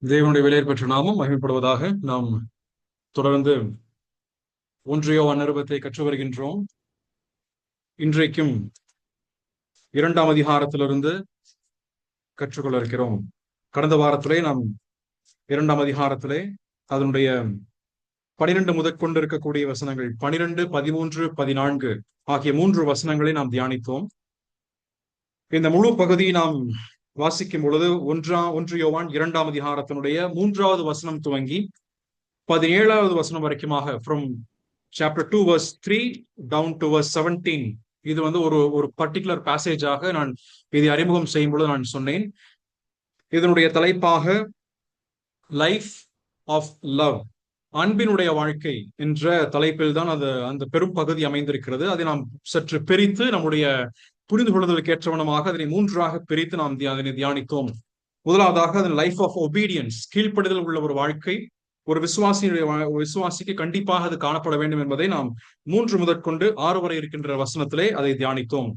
தேவனுடைய விலையேற பெற்ற நாமம் மகிமைப்படுவதாக. நாம் தொடர்ந்து 1 யோவான் நிருபத்தை கற்று வருகின்றோம். இன்றைக்கும் 2ஆம் அதிகாரத்திலிருந்து கற்றுக்கொள்ள இருக்கிறோம். கடந்த வாரத்திலே நாம் 2ஆம் அதிகாரத்திலே அதனுடைய 12 முதற்கொண்டு இருக்கக்கூடிய வசனங்கள் 12, 13, 14 ஆகிய 3 வசனங்களை நாம் தியானித்தோம். இந்த முழு பகுதியை நாம் வாசிக்கும் பொழுது 1 யோவான் 2ஆம் அதிகாரத்தினுடைய 3வது வசனம் துவங்கி 17வது வசனம் வரைக்குமாக from chapter 2 verse 3 down to verse 17 இது ஒரு பர்டிகுலர் பேசேஜாக நான் இதை அறிமுகம் செய்யும் பொழுது நான் சொன்னேன். இதனுடைய தலைப்பாக லைஃப் ஆஃப் லவ், அன்பினுடைய வாழ்க்கை என்ற தலைப்பில் தான் அந்த பெரும் பகுதி அமைந்திருக்கிறது. அதை நாம் சற்று பிரித்து நம்முடைய புரிந்து கொள்வதற்கு ஏற்றவனமாக அதனை 3ஆக பிரித்து நாம் அதனை தியானித்தோம். முதலாவதாக அதன் லைஃப் ஆஃப் ஒபீடியன்ஸ், கீழ்ப்படிதல் உள்ள ஒரு வாழ்க்கை. ஒரு விசுவாசிக்கு கண்டிப்பாக அது காணப்பட வேண்டும் என்பதை நாம் 3 முதற்கொண்டு 6 வரை இருக்கின்ற வசனத்திலே அதை தியானித்தோம்.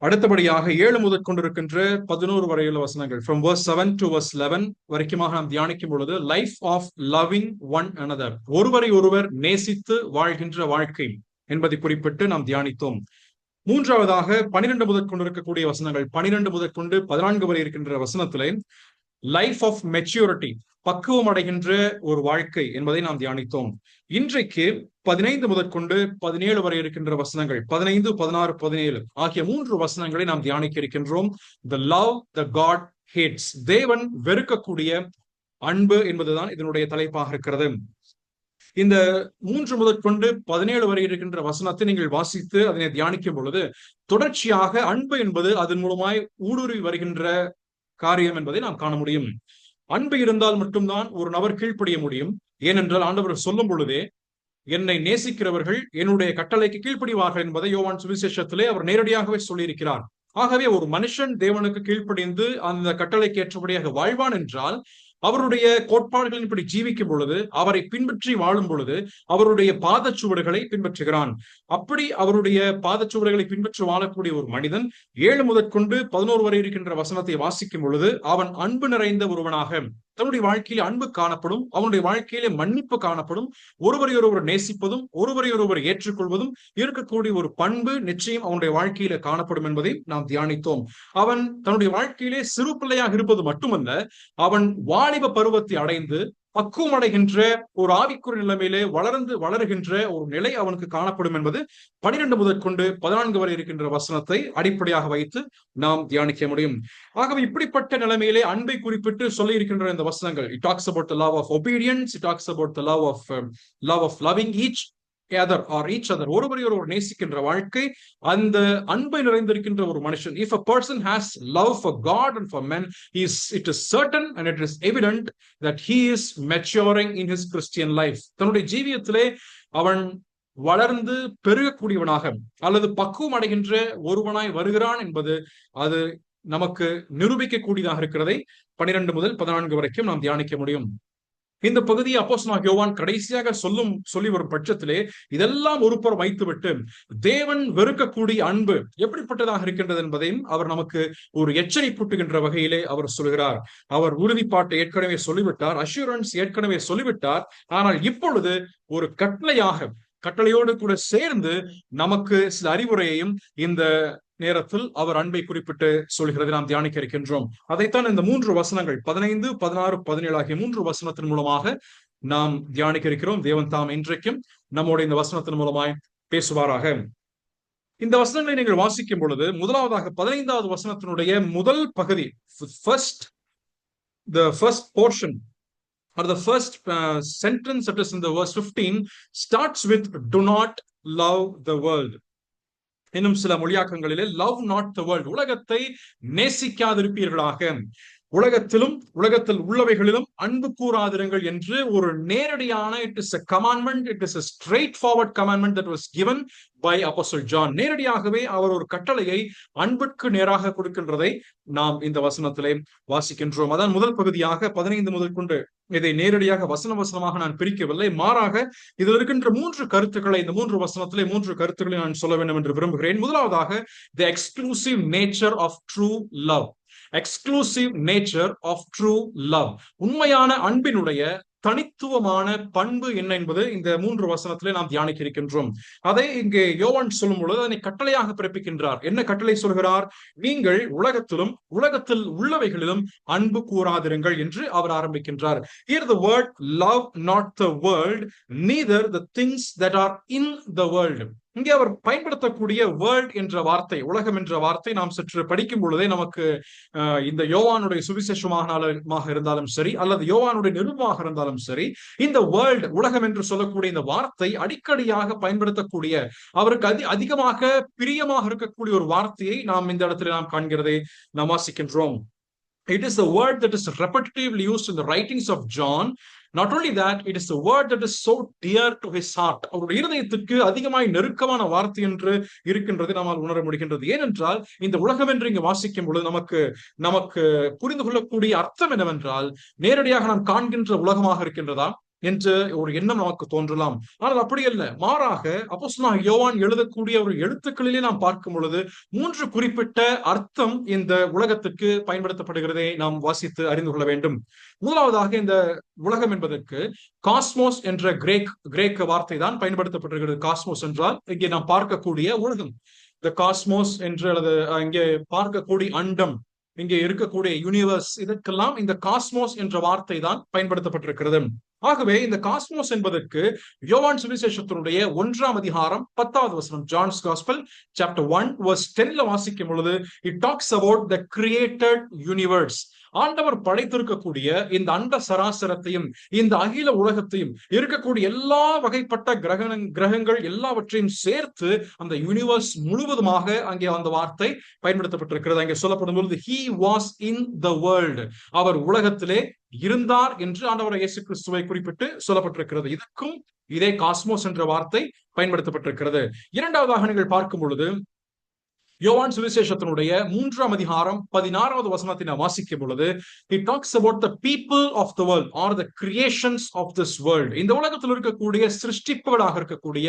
அடுத்தபடியாக 7 முதற்கொண்டு இருக்கின்ற 11 வரையுள்ள வசனங்கள் from verse 7 to verse 11 வரைக்குமாக நாம் தியானிக்கும் பொழுது life of loving one another, ஒருவரை ஒருவர் நேசித்து வாழ்கின்ற வாழ்க்கை என்பதை குறிப்பிட்டு நாம் தியானித்தோம். மூன்றாவதாக 12 முதற்கொண்டு இருக்கக்கூடிய வசனங்கள் 12 முதற்கொண்டு 14 வரை இருக்கின்ற வசனத்திலே லைஃப் ஆஃப் மெச்சூரிட்டி, பக்குவம் அடைகின்ற ஒரு வாழ்க்கை என்பதை நாம் தியானித்தோம். இன்றைக்கு 15 முதற்கொண்டு 17 வரை இருக்கின்ற வசனங்கள் 15, 16, 17 ஆகிய 3 வசனங்களை நாம் தியானிக்க இருக்கின்றோம். The love that God hates, தேவன் வெறுக்கக்கூடிய அன்பு என்பதுதான் இதனுடைய தலைப்பாக இருக்கிறது. இந்த 3 முதற்கொண்டு 17 வரை இருக்கின்ற வசனத்தை நீங்கள் வாசித்து அதனை தியானிக்கும் பொழுது தொடர்ச்சியாக அன்பு என்பது அதன் மூலமாய் ஊடுருவி வருகின்ற காரியம் என்பதை நாம் காண முடியும். அன்பு இருந்தால் மட்டும்தான் ஒரு நபர் கீழ்ப்படிய முடியும். ஏனென்றால் ஆண்டவர் சொல்லும் பொழுதே என்னை நேசிக்கிறவர்கள் என்னுடைய கட்டளைக்கு கீழ்ப்படிவார்கள் என்பதை யோவான் சுவிசேஷத்திலே அவர் நேரடியாகவே சொல்லியிருக்கிறார். ஆகவே ஒரு மனுஷன் தேவனுக்கு கீழ்ப்படிந்து அந்த கட்டளைக்கு ஏற்றபடியாக வாழ்வான் என்றால் அவருடைய கோட்பாடுகளின்படி ஜீவிக்கும் பொழுது, அவரை பின்பற்றி வாழும் பொழுது அவருடைய பாதச்சுவடுகளை பின்பற்றுகிறான். அப்படி அவருடைய பாதச்சுவடுகளை பின்பற்றி வாழக்கூடிய ஒரு மனிதன் 7 முதற்கொண்டு 11 வரை இருக்கின்ற வசனத்தை வாசிக்கும் பொழுது அவன் அன்பு நிறைந்த ஒருவனாக தன்னுடைய வாழ்க்கையிலே அன்பு காணப்படும், அவனுடைய வாழ்க்கையிலே மன்னிப்பு காணப்படும், ஒருவரை ஒருவர் நேசிப்பதும் ஒருவரை ஒருவர் ஏற்றுக்கொள்வதும் இருக்கக்கூடிய ஒரு பண்பு நிச்சயம் அவனுடைய வாழ்க்கையில காணப்படும் என்பதை நாம் தியானித்தோம். அவன் தன்னுடைய வாழ்க்கையிலே சிறு பிள்ளையாக இருப்பது மட்டுமல்ல, அவன் வாலிப பருவத்தை அடைந்து பக்குவம் அடைகின்ற ஒரு ஆவிக்குரிய நிலைமையிலே வளருகின்ற ஒரு நிலை அவனுக்கு காணப்படும் என்பது 12 முதற்கொண்டு 14 வரை இருக்கின்ற வசனத்தை அடிப்படையாக வைத்து நாம் தியானிக்க முடியும். ஆகவே இப்படிப்பட்ட நிலைமையிலே அன்பை குறிப்பிட்டு சொல்லி இருக்கின்ற இந்த வசனங்கள், it talks about the love of obedience, it talks about the love of loving each other, ஒருவரை ஒருவர் நேசிக்கின்ற வாழ்க்கை, அந்த அன்பை நிறைந்திருக்கின்ற ஒரு மனுஷன். If a person has love for God and for men, it is certain and it is evident that he is maturing in his Christian life. தன்னுடைய ஜீவியத்திலே அவன் வளர்ந்து பெருகக்கூடியவனாக அல்லது பக்குவம் அடைகின்ற ஒருவனாய் வருகிறான் என்பது அது நமக்கு நிரூபிக்கக்கூடியதாக இருக்கிறதை 12 முதல் 14 வரைக்கும் நாம் தியானிக்க முடியும். இந்த பகுதியை அப்போஸ்தலனாகிய யோவான் கடைசியாக சொல்லி வரும் பட்சத்திலே இதெல்லாம் ஒருபுறம் வைத்துவிட்டு தேவன் வெறுக்கக்கூடிய அன்பு எப்படிப்பட்டதாக இருக்கின்றது என்பதையும் அவர் நமக்கு ஒரு எச்சரிப்பூட்டுகின்ற வகையிலே அவர் சொல்கிறார். அவர் உறுதிப்பாட்டை ஏற்கனவே சொல்லிவிட்டார், அஷூரன்ஸ் ஏற்கனவே சொல்லிவிட்டார். ஆனால் இப்பொழுது ஒரு கட்டளையோடு கூட சேர்ந்து நமக்கு சில அறிவுரையையும் இந்த நேரத்தில் அவர் அன்பை குறிப்பிட்டு சொல்கிறது நாம் தியானிக்க இருக்கின்றோம். அதைத்தான் இந்த 3 வசனங்கள் 15, 16, 17 ஆகிய 3 வசனத்தின் மூலமாக நாம் தியானிக்க இருக்கிறோம். தேவன் தாம் இன்றைக்கும் நம்மோட இந்த வசனத்தின் மூலமாய் பேசுவாராக. இந்த வசனங்களை நீங்கள் வாசிக்கும் பொழுது முதலாவதாக 15வது வசனத்தினுடைய முதல் பகுதி, the first portion or the first sentence that is in the verse 15 starts with do not love the world. இன்னும் சில மொழியாக்கங்களிலே love not the world, உலகத்தை நேசிக்காதிருப்பீர்களாக, உலகத்தில் உள்ளவைகளிலும் அன்பு கூறாதிருங்கள் என்று ஒரு நேரடியான it is a commandment, it is a straightforward commandment that was given by Apostle John. நேரடியாகவே அவர் ஒரு கட்டளையை அன்பிற்கு நேராக கொடுக்கின்றதை நாம் இந்த வசனத்திலே வாசிக்கின்றோம். அதான் முதல் பகுதியாக 15 முதல் கொண்டு இதை நேரடியாக வசனமாக நான் பிரிக்கவில்லை, மாறாக இதில் இருக்கின்ற 3 கருத்துக்களை, இந்த 3 வசனத்திலே 3 கருத்துக்களை நான் சொல்ல வேண்டும் என்று விரும்புகிறேன். முதலாவதாக the exclusive nature of true love, exclusive nature of true love. உண்மையான அன்பினுடைய தனித்துவமான பண்பு என்ன என்பது இந்த 3 வசனத்திலே நாம் தியானிக்க இருக்கின்றோம். அதை இங்கே யோவான் சொல்லும் பொழுது அதனை கட்டளையாக பிறப்பிக்கின்றார். என்ன கட்டளை சொல்கிறார்? நீங்கள் உலகத்திலும் உலகத்தில் உள்ளவைகளிலும் அன்பு கூறாதிருங்கள் என்று அவர் ஆரம்பிக்கின்றார். Here the word love not the world, neither the things that are in the world. இங்கே அவர் பயன்படுத்தக்கூடிய வேர்ல்ட் என்ற வார்த்தை, உலகம் என்ற வார்த்தை நாம் சற்று படிக்கும் பொழுதே நமக்கு இந்த யோவானுடைய சுவிசேஷமாக இருந்தாலும் சரி அல்லது யோவானுடைய நிருபமாக இருந்தாலும் சரி, இந்த வேர்ல்ட், உலகம் என்று சொல்லக்கூடிய இந்த வார்த்தை அடிக்கடியாக பயன்படுத்தக்கூடிய, அவருக்கு அதிகமாக பிரியமாக இருக்கக்கூடிய ஒரு வார்த்தையை நாம் இந்த இடத்துல நாம் காண்கிறதை நாம் வாசிக்கின்றோம். It is a word that is repetitively used in the writings of John. Not only that, it is a word that is so dear to his heart. அவருடைய இருதயத்துக்கு அதிகமாய் நெருக்கமான வார்த்தை என்று இருக்கின்றது நம்மால் உணர முடிகின்றது. ஏனென்றால் இந்த உலகம் என்று இங்கு வாசிக்கும் பொழுது நமக்கு புரிந்து கொள்ளக்கூடிய அர்த்தம் என்னவென்றால், நேரடியாக நாம் காண்கின்ற உலகமாக இருக்கின்றதா என்ற ஒரு எண்ணம் நமக்கு தோன்றலாம். ஆனால் அப்படி அல்ல. மாறாக அப்போஸ்தலனாகிய யோவான் எழுதக்கூடிய ஒரு எழுத்துக்களிலே நாம் பார்க்கும் பொழுது 3 குறிப்பிட்ட அர்த்தம் இந்த உலகத்துக்கு பயன்படுத்தப்படுகிறதை நாம் வாசித்து அறிந்து கொள்ள வேண்டும். முதலாவதாக, இந்த உலகம் என்பதற்கு காஸ்மோஸ் என்ற கிரேக்க வார்த்தை தான் பயன்படுத்தப்பட்டிருக்கிறது. காஸ்மோஸ் என்றால் இங்கே நாம் பார்க்கக்கூடிய உலகம். இந்த காஸ்மோஸ் என்று அல்லது இங்கே பார்க்கக்கூடிய அண்டம், இங்கே இருக்கக்கூடிய யூனிவர்ஸ், இதற்கெல்லாம் இந்த காஸ்மோஸ் என்ற வார்த்தை தான் பயன்படுத்தப்பட்டிருக்கிறது. ஆகவே இந்த காஸ்மோஸ் என்பதற்கு யோவான் சுவிசேஷத்தினுடைய 1ஆம் அதிகாரம் 10வது வசனம், ஜான்ஸ் காஸ்பல் சாப்டர் 1 verse 10ல வாசிக்கும் பொழுது it talks about the created universe. ஆண்டவர் படைத்திருக்கக்கூடிய இந்த அண்ட சராசரத்தையும் இந்த அகில உலகத்தையும், இருக்கக்கூடிய எல்லா வகைப்பட்ட கிரகங்கள் எல்லாவற்றையும் சேர்த்து அந்த யூனிவர்ஸ் முழுவதுமாக அங்கே அந்த வார்த்தை பயன்படுத்தப்பட்டிருக்கிறது. அங்கே சொல்லப்படும் பொழுது he was in the world, அவர் உலகத்திலே இருந்தார் என்று ஆண்டவர் இயேசு கிறிஸ்துவை குறிப்பிட்டு சொல்லப்பட்டிருக்கிறது. இதற்கும் இதே காஸ்மோஸ் என்ற வார்த்தை பயன்படுத்தப்பட்டிருக்கிறது. இரண்டாவதாக நீங்கள் பார்க்கும் பொழுது யோவான் சுவிசேஷத்தினுடைய 3ஆம் அதிகாரம் 16வது வசனத்தை நாம் வாசிக்கும் பொழுது he talks about the people of the world or the creations of this world. இந்த உலகத்தில் இருக்கக்கூடிய சிருஷ்டிப்புகளாக இருக்கக்கூடிய,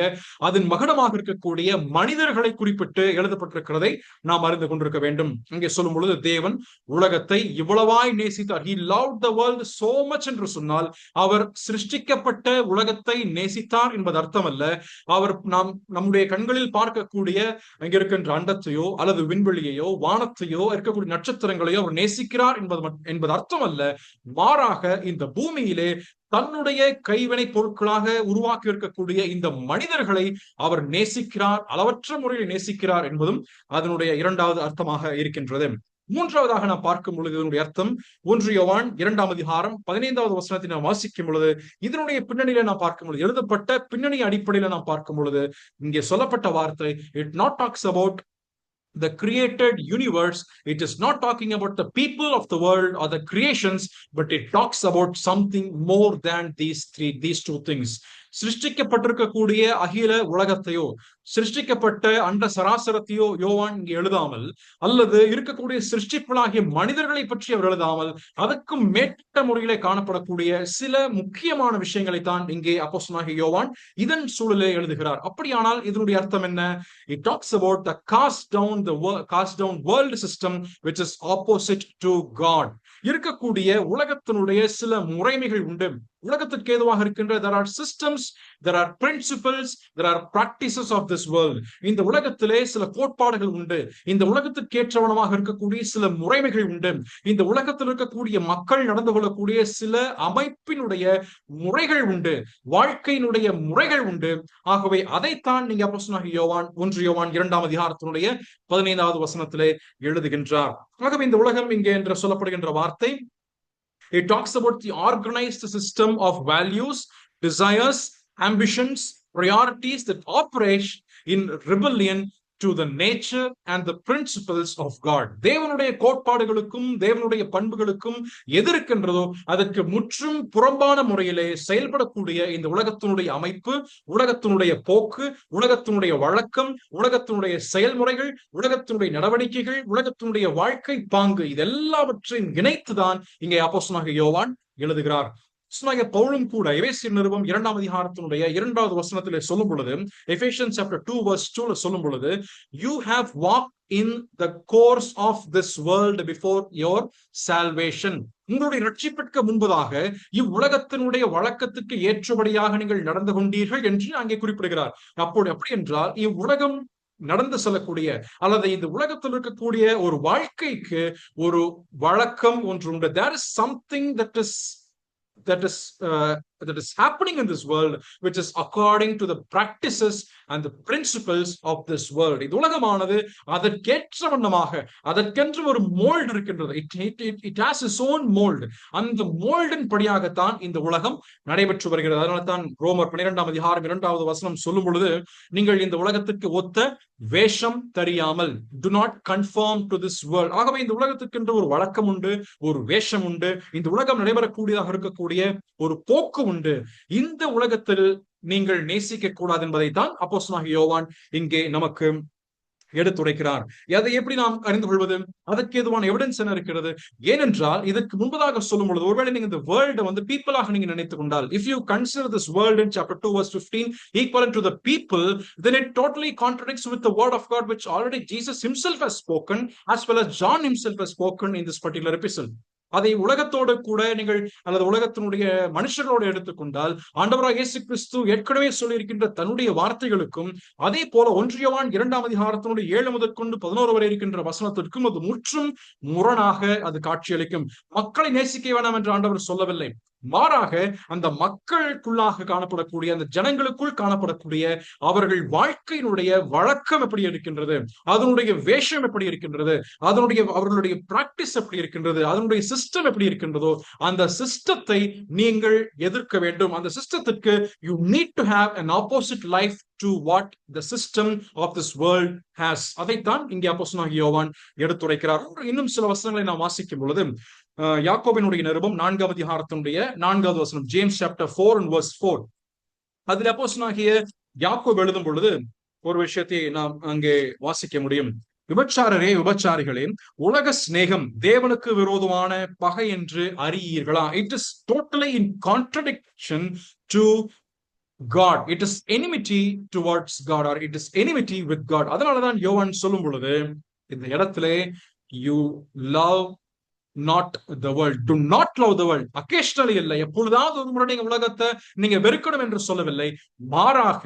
அதன் மகடமாக இருக்கக்கூடிய மனிதர்களை குறிப்பிட்டு எழுதப்பட்டிருக்கிறதை நாம் அறிந்து கொண்டிருக்க வேண்டும். இங்கே சொல்லும் பொழுது தேவன் உலகத்தை இவ்வளவாய் நேசித்தார். he loved the world so much என்று சொன்னால் அவர் சிருஷ்டிக்கப்பட்ட உலகத்தை நேசித்தார் என்பது அர்த்தம் அல்ல. அவர் நம்முடைய கண்களில் பார்க்கக்கூடிய அங்கே இருக்கின்ற அண்டத்தையோ அல்லது விண்வெளியையோ வானத்தையோ இருக்கக்கூடிய நட்சத்திரங்களையோ அவர் நேசிக்கிறார் என்பது அர்த்தம் அல்ல. மாறாக இந்த பூமியிலே தன்னுடைய கைவினை பொருட்களாக உருவாக்கி இருக்கக்கூடிய இந்த மனிதர்களை அவர் நேசிக்கிறார், அளவற்ற முறையில் நேசிக்கிறார் என்பதும் அதனுடைய 2வது அர்த்தமாக இருக்கின்றது. மூன்றாவதாக நாம் பார்க்கும் பொழுது இதனுடைய அர்த்தம் 1 யோவான் 2ஆம் அதிகாரம் 15வது வசனத்தை நாம் வாசிக்கும் பொழுது இதனுடைய பின்னணியில நாம் பார்க்கும் பொழுது, எழுதப்பட்ட பின்னணி அடிப்படையில நாம் பார்க்கும் பொழுது இங்கே சொல்லப்பட்ட வார்த்தை it not talks about the created universe. It is not talking about the people of the world or the creations, but it talks about something more than these two things. சிருஷ்டிக்கப்பட்டிருக்கக்கூடிய அகில உலகத்தையோ சிருஷ்டிக்கப்பட்ட அண்ட சராசரத்தையோ யோவான் இங்கே எழுதாமல், அல்லது இருக்கக்கூடிய சிருஷ்டிப்புகளாகிய மனிதர்களை பற்றி அவர் எழுதாமல், அதற்கும் மேற்பட்ட முறையிலே காணப்படக்கூடிய சில முக்கியமான விஷயங்களை தான் இங்கே அப்போஸ்தலனாகிய யோவான் இதன் சூழலே எழுதுகிறார். அப்படியானால் இதனுடைய அர்த்தம் என்ன? It talks about the cast down world system which is opposite to God. இருக்கக்கூடிய உலகத்தினுடைய சில முறைமைகள் உண்டு. உலகத்திற்கு ஏதுவாக இருக்கின்ற there are systems, there are principles, there are practices of this world. இந்த உலகத்திலே சில கோட்பாடுகள் உண்டு. இந்த உலகத்திற்கு ஏற்றவனமாக இருக்கக்கூடிய சில முறைமைகள் உண்டு. இந்த உலகத்தில் இருக்கக்கூடிய மக்கள் நடந்து கொள்ளக்கூடிய சில அமைப்பினுடைய முறைகள் உண்டு, வாழ்க்கையினுடைய முறைகள் உண்டு. ஆகவே அதைத்தான் நீங்க அப்போஸ்தலனாகிய யோவான் 1 யோவான் 2ஆம் அதிகாரத்தினுடைய 15வது வசனத்திலே எழுதுகின்றார். ஆகவே இந்த உலகம் இங்கே என்று சொல்லப்படுகின்ற வார்த்தை it talks about the organized system of values, desires, ambitions, priorities that operate in rebellion to the nature and the principles of God. தேவனுடைய கோட்பாடுகளுக்கும் தேவனுடைய பண்புகளுக்கும் எதிர்க்கின்றதோ அதற்கு முற்றும் புறம்பான முறையிலே செயல்படக்கூடிய இந்த உலகத்தினுடைய அமைப்பு, உலகத்தினுடைய போக்கு, உலகத்தினுடைய வழக்கம், உலகத்தினுடைய செயல்முறைகள், உலகத்தினுடைய நடவடிக்கைகள், உலகத்தினுடைய வாழ்க்கை பாங்கு, இதெல்லாவற்றையும் இணைத்துதான் இங்கே அப்போஸ்தலனாகிய யோவான் எழுதுகிறார். பவுலும் கூட எபேசியர் நிருபம் 2ஆம் அதிகாரத்தினுடைய 2வது வசனத்திலே சொல்லும் பொழுது, Ephesians chapter 2 verse 2 சொல்லும் பொழுது, you have walked in the course of this world before your salvation. உங்களுடைய ரட்சிப்பிற்கு முன்பதாக இவ்வுலகத்தினுடைய வழக்கத்துக்கு ஏற்றபடியாக நீங்கள் நடந்து கொண்டீர்கள் என்று அங்கே குறிப்பிடுகிறார். அப்படி என்றால் இவ்வுலகம் நடந்து செல்லக்கூடிய அல்லது இந்த உலகத்தில் இருக்கக்கூடிய ஒரு வாழ்க்கைக்கு ஒரு வழக்கம் ஒன்று உண்டு. There is something that is happening in this world which is according to the practices and the principles of this world. இந்த உலகமானது அதற்கேற்ற வண்ணமாக அதற்கென்று ஒரு மோல்ட் இருக்கின்றது. It has its own mold. அந்த மோல்டின் படியாகத்தான் இந்த உலகம் நடைபெற்று வருகிறது. அதனால தான் ரோமர் 12ஆம் அதிகாரம் 2வது வசனம் சொல்லும் பொழுது, நீங்கள் இந்த உலகத்துக்கு ஒத்த வேஷம் தெரியாமல், do not conform to this world. ஆகவே இந்த உலகத்துக்கு என்று ஒரு வழக்கம் உண்டு, ஒரு வேஷம் உண்டு, இந்த உலகம் நடைபெறக்கூடியதாக இருக்கக்கூடிய ஒரு போக்கு உண்டு. இந்த உலகத்தில் நீங்கள் நேசிக்க கூடாது என்பதைத்தான் அப்போஸ்தலனாகிய யோவான் இங்கே நமக்கு எடுத்துரைக்கிறார். அதை எப்படி நாம் அறிந்து கொள்வது? அதற்கு ஏதுவான எவிடன்ஸ் என்ன இருக்கிறது? ஏனென்றால் இதற்கு முன்பதாக சொல்லும் பொழுது, ஒருவேளை நீங்க இந்த வேர்ல்ட வந்து பீப்புளாக நீங்க நினைத்துக் கொண்டால், if you consider this world in chapter 2 verse 15 equivalent to the people, then it totally contradicts with the word of God which already Jesus himself has spoken, as well as John himself has spoken in this particular epistle. அதை உலகத்தோடு கூட நீங்கள் அல்லது உலகத்தினுடைய மனுஷர்களோடு எடுத்துக்கொண்டால், ஆண்டவராகிய இயேசு கிறிஸ்து ஏற்கனவே சொல்லி இருக்கின்ற தன்னுடைய வார்த்தைகளுக்கும், அதே போல 1 யோவான் 2ஆம் அதிகாரத்தினுடைய 7 முதற்கொண்டு 11 வரை இருக்கின்ற வசனத்திற்கும் அது முற்றும் முரணாக அது காட்சியளிக்கும். மக்களை நேசிக்க வேண்டாம் என்று ஆண்டவர் சொல்லவில்லை. மாறாக அந்த மக்களுக்குள்ளாக காணப்படக்கூடிய, அந்த ஜனங்களுக்குள் காணப்படக்கூடிய அவர்கள் வாழ்க்கையினுடைய வழக்கம் எப்படி இருக்கின்றது, அதனுடைய வேஷம் எப்படி இருக்கின்றது, அவர்களுடைய பிராக்டிஸ் எப்படி இருக்கின்றது, அதனுடைய சிஸ்டம் எப்படி இருக்கின்றதோ அந்த சிஸ்டத்தை நீங்கள் எதிர்க்க வேண்டும். அந்த சிஸ்டத்திற்கு you need to have an opposite life to what the system of this world has. அதைத்தான் இங்கே அப்போஸ்தலனாகிய யோவான் எடுத்துரைக்கிறார். இன்னும் சில வசனங்களை நாம் வாசிக்கும் பொழுது, யாக்கோபினுடைய நிருபம் 4ஆம் அதிகாரத்தினுடைய 4வது வசனம், ஜேம்ஸ் சாப்டர் 4 and verse 4. அதில் அப்போஸ்தலனாகிய யாக்கோபு எழுதும் பொழுது ஒரு விஷயத்தை நாம் அங்கே வாசிக்க முடியும். விபச்சாரரே, விபச்சாரிகளே, உலக சிநேகம் தேவனுக்கு விரோதமான பகை என்று அறியீர்களா? It is totally in contradiction to God. It is enmity towards God, or it is enmity with God. அதனாலதான் யோவான் சொல்லும் பொழுது இந்த இடத்திலே, you love not the world, do not love the world. occasionally இல்லை, எப்பொழுதாவது ஒரு முறை நீங்க உலகத்தை நீங்க வெறுக்கணும் என்று சொல்லவில்லை. மாறாக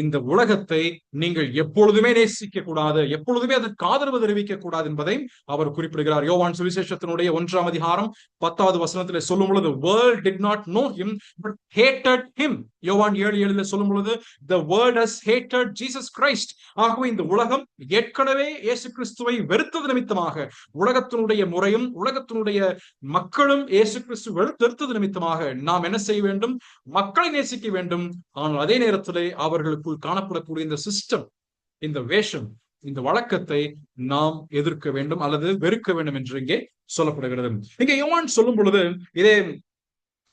இந்த உலகத்தை நீங்கள் எப்பொழுதுமே நேசிக்க கூடாது, எப்பொழுதுமே அதற்கு ஆதரவு தெரிவிக்க கூடாது என்பதை அவர் குறிப்பிடுகிறார். யோவான் சுவிசேஷத்தினுடைய 1ஆம் அதிகாரம் 10வது வசனத்திலே சொல்லும் பொழுது, world did not know him but hated him. யோவான் 7:7 சொல்லும் பொழுது, the world has hated Jesus Christ. ஆகவே இந்த உலகம் ஏற்கனவே இயேசு கிறிஸ்துவை வெறுத்தது நிமித்தமாக, உலகத்தினுடைய முறையும் உலகத்தினுடைய மக்களும் இயேசு கிறிஸ்து வெறுத்தது நிமித்தமாக நாம் என்ன செய்ய வேண்டும்? மக்களை நேசிக்க வேண்டும். ஆனால் அதே நேரத்திலே அவர்களுக்குள் காணப்படக்கூடிய இந்த சிஸ்டம், இந்த வேஷம், இந்த வழக்கத்தை நாம் எதிர்க்க வேண்டும் அல்லது வெறுக்க வேண்டும் என்று இங்கே சொல்லப்படுகிறது. இங்கே யோவான் சொல்லும் பொழுது இதே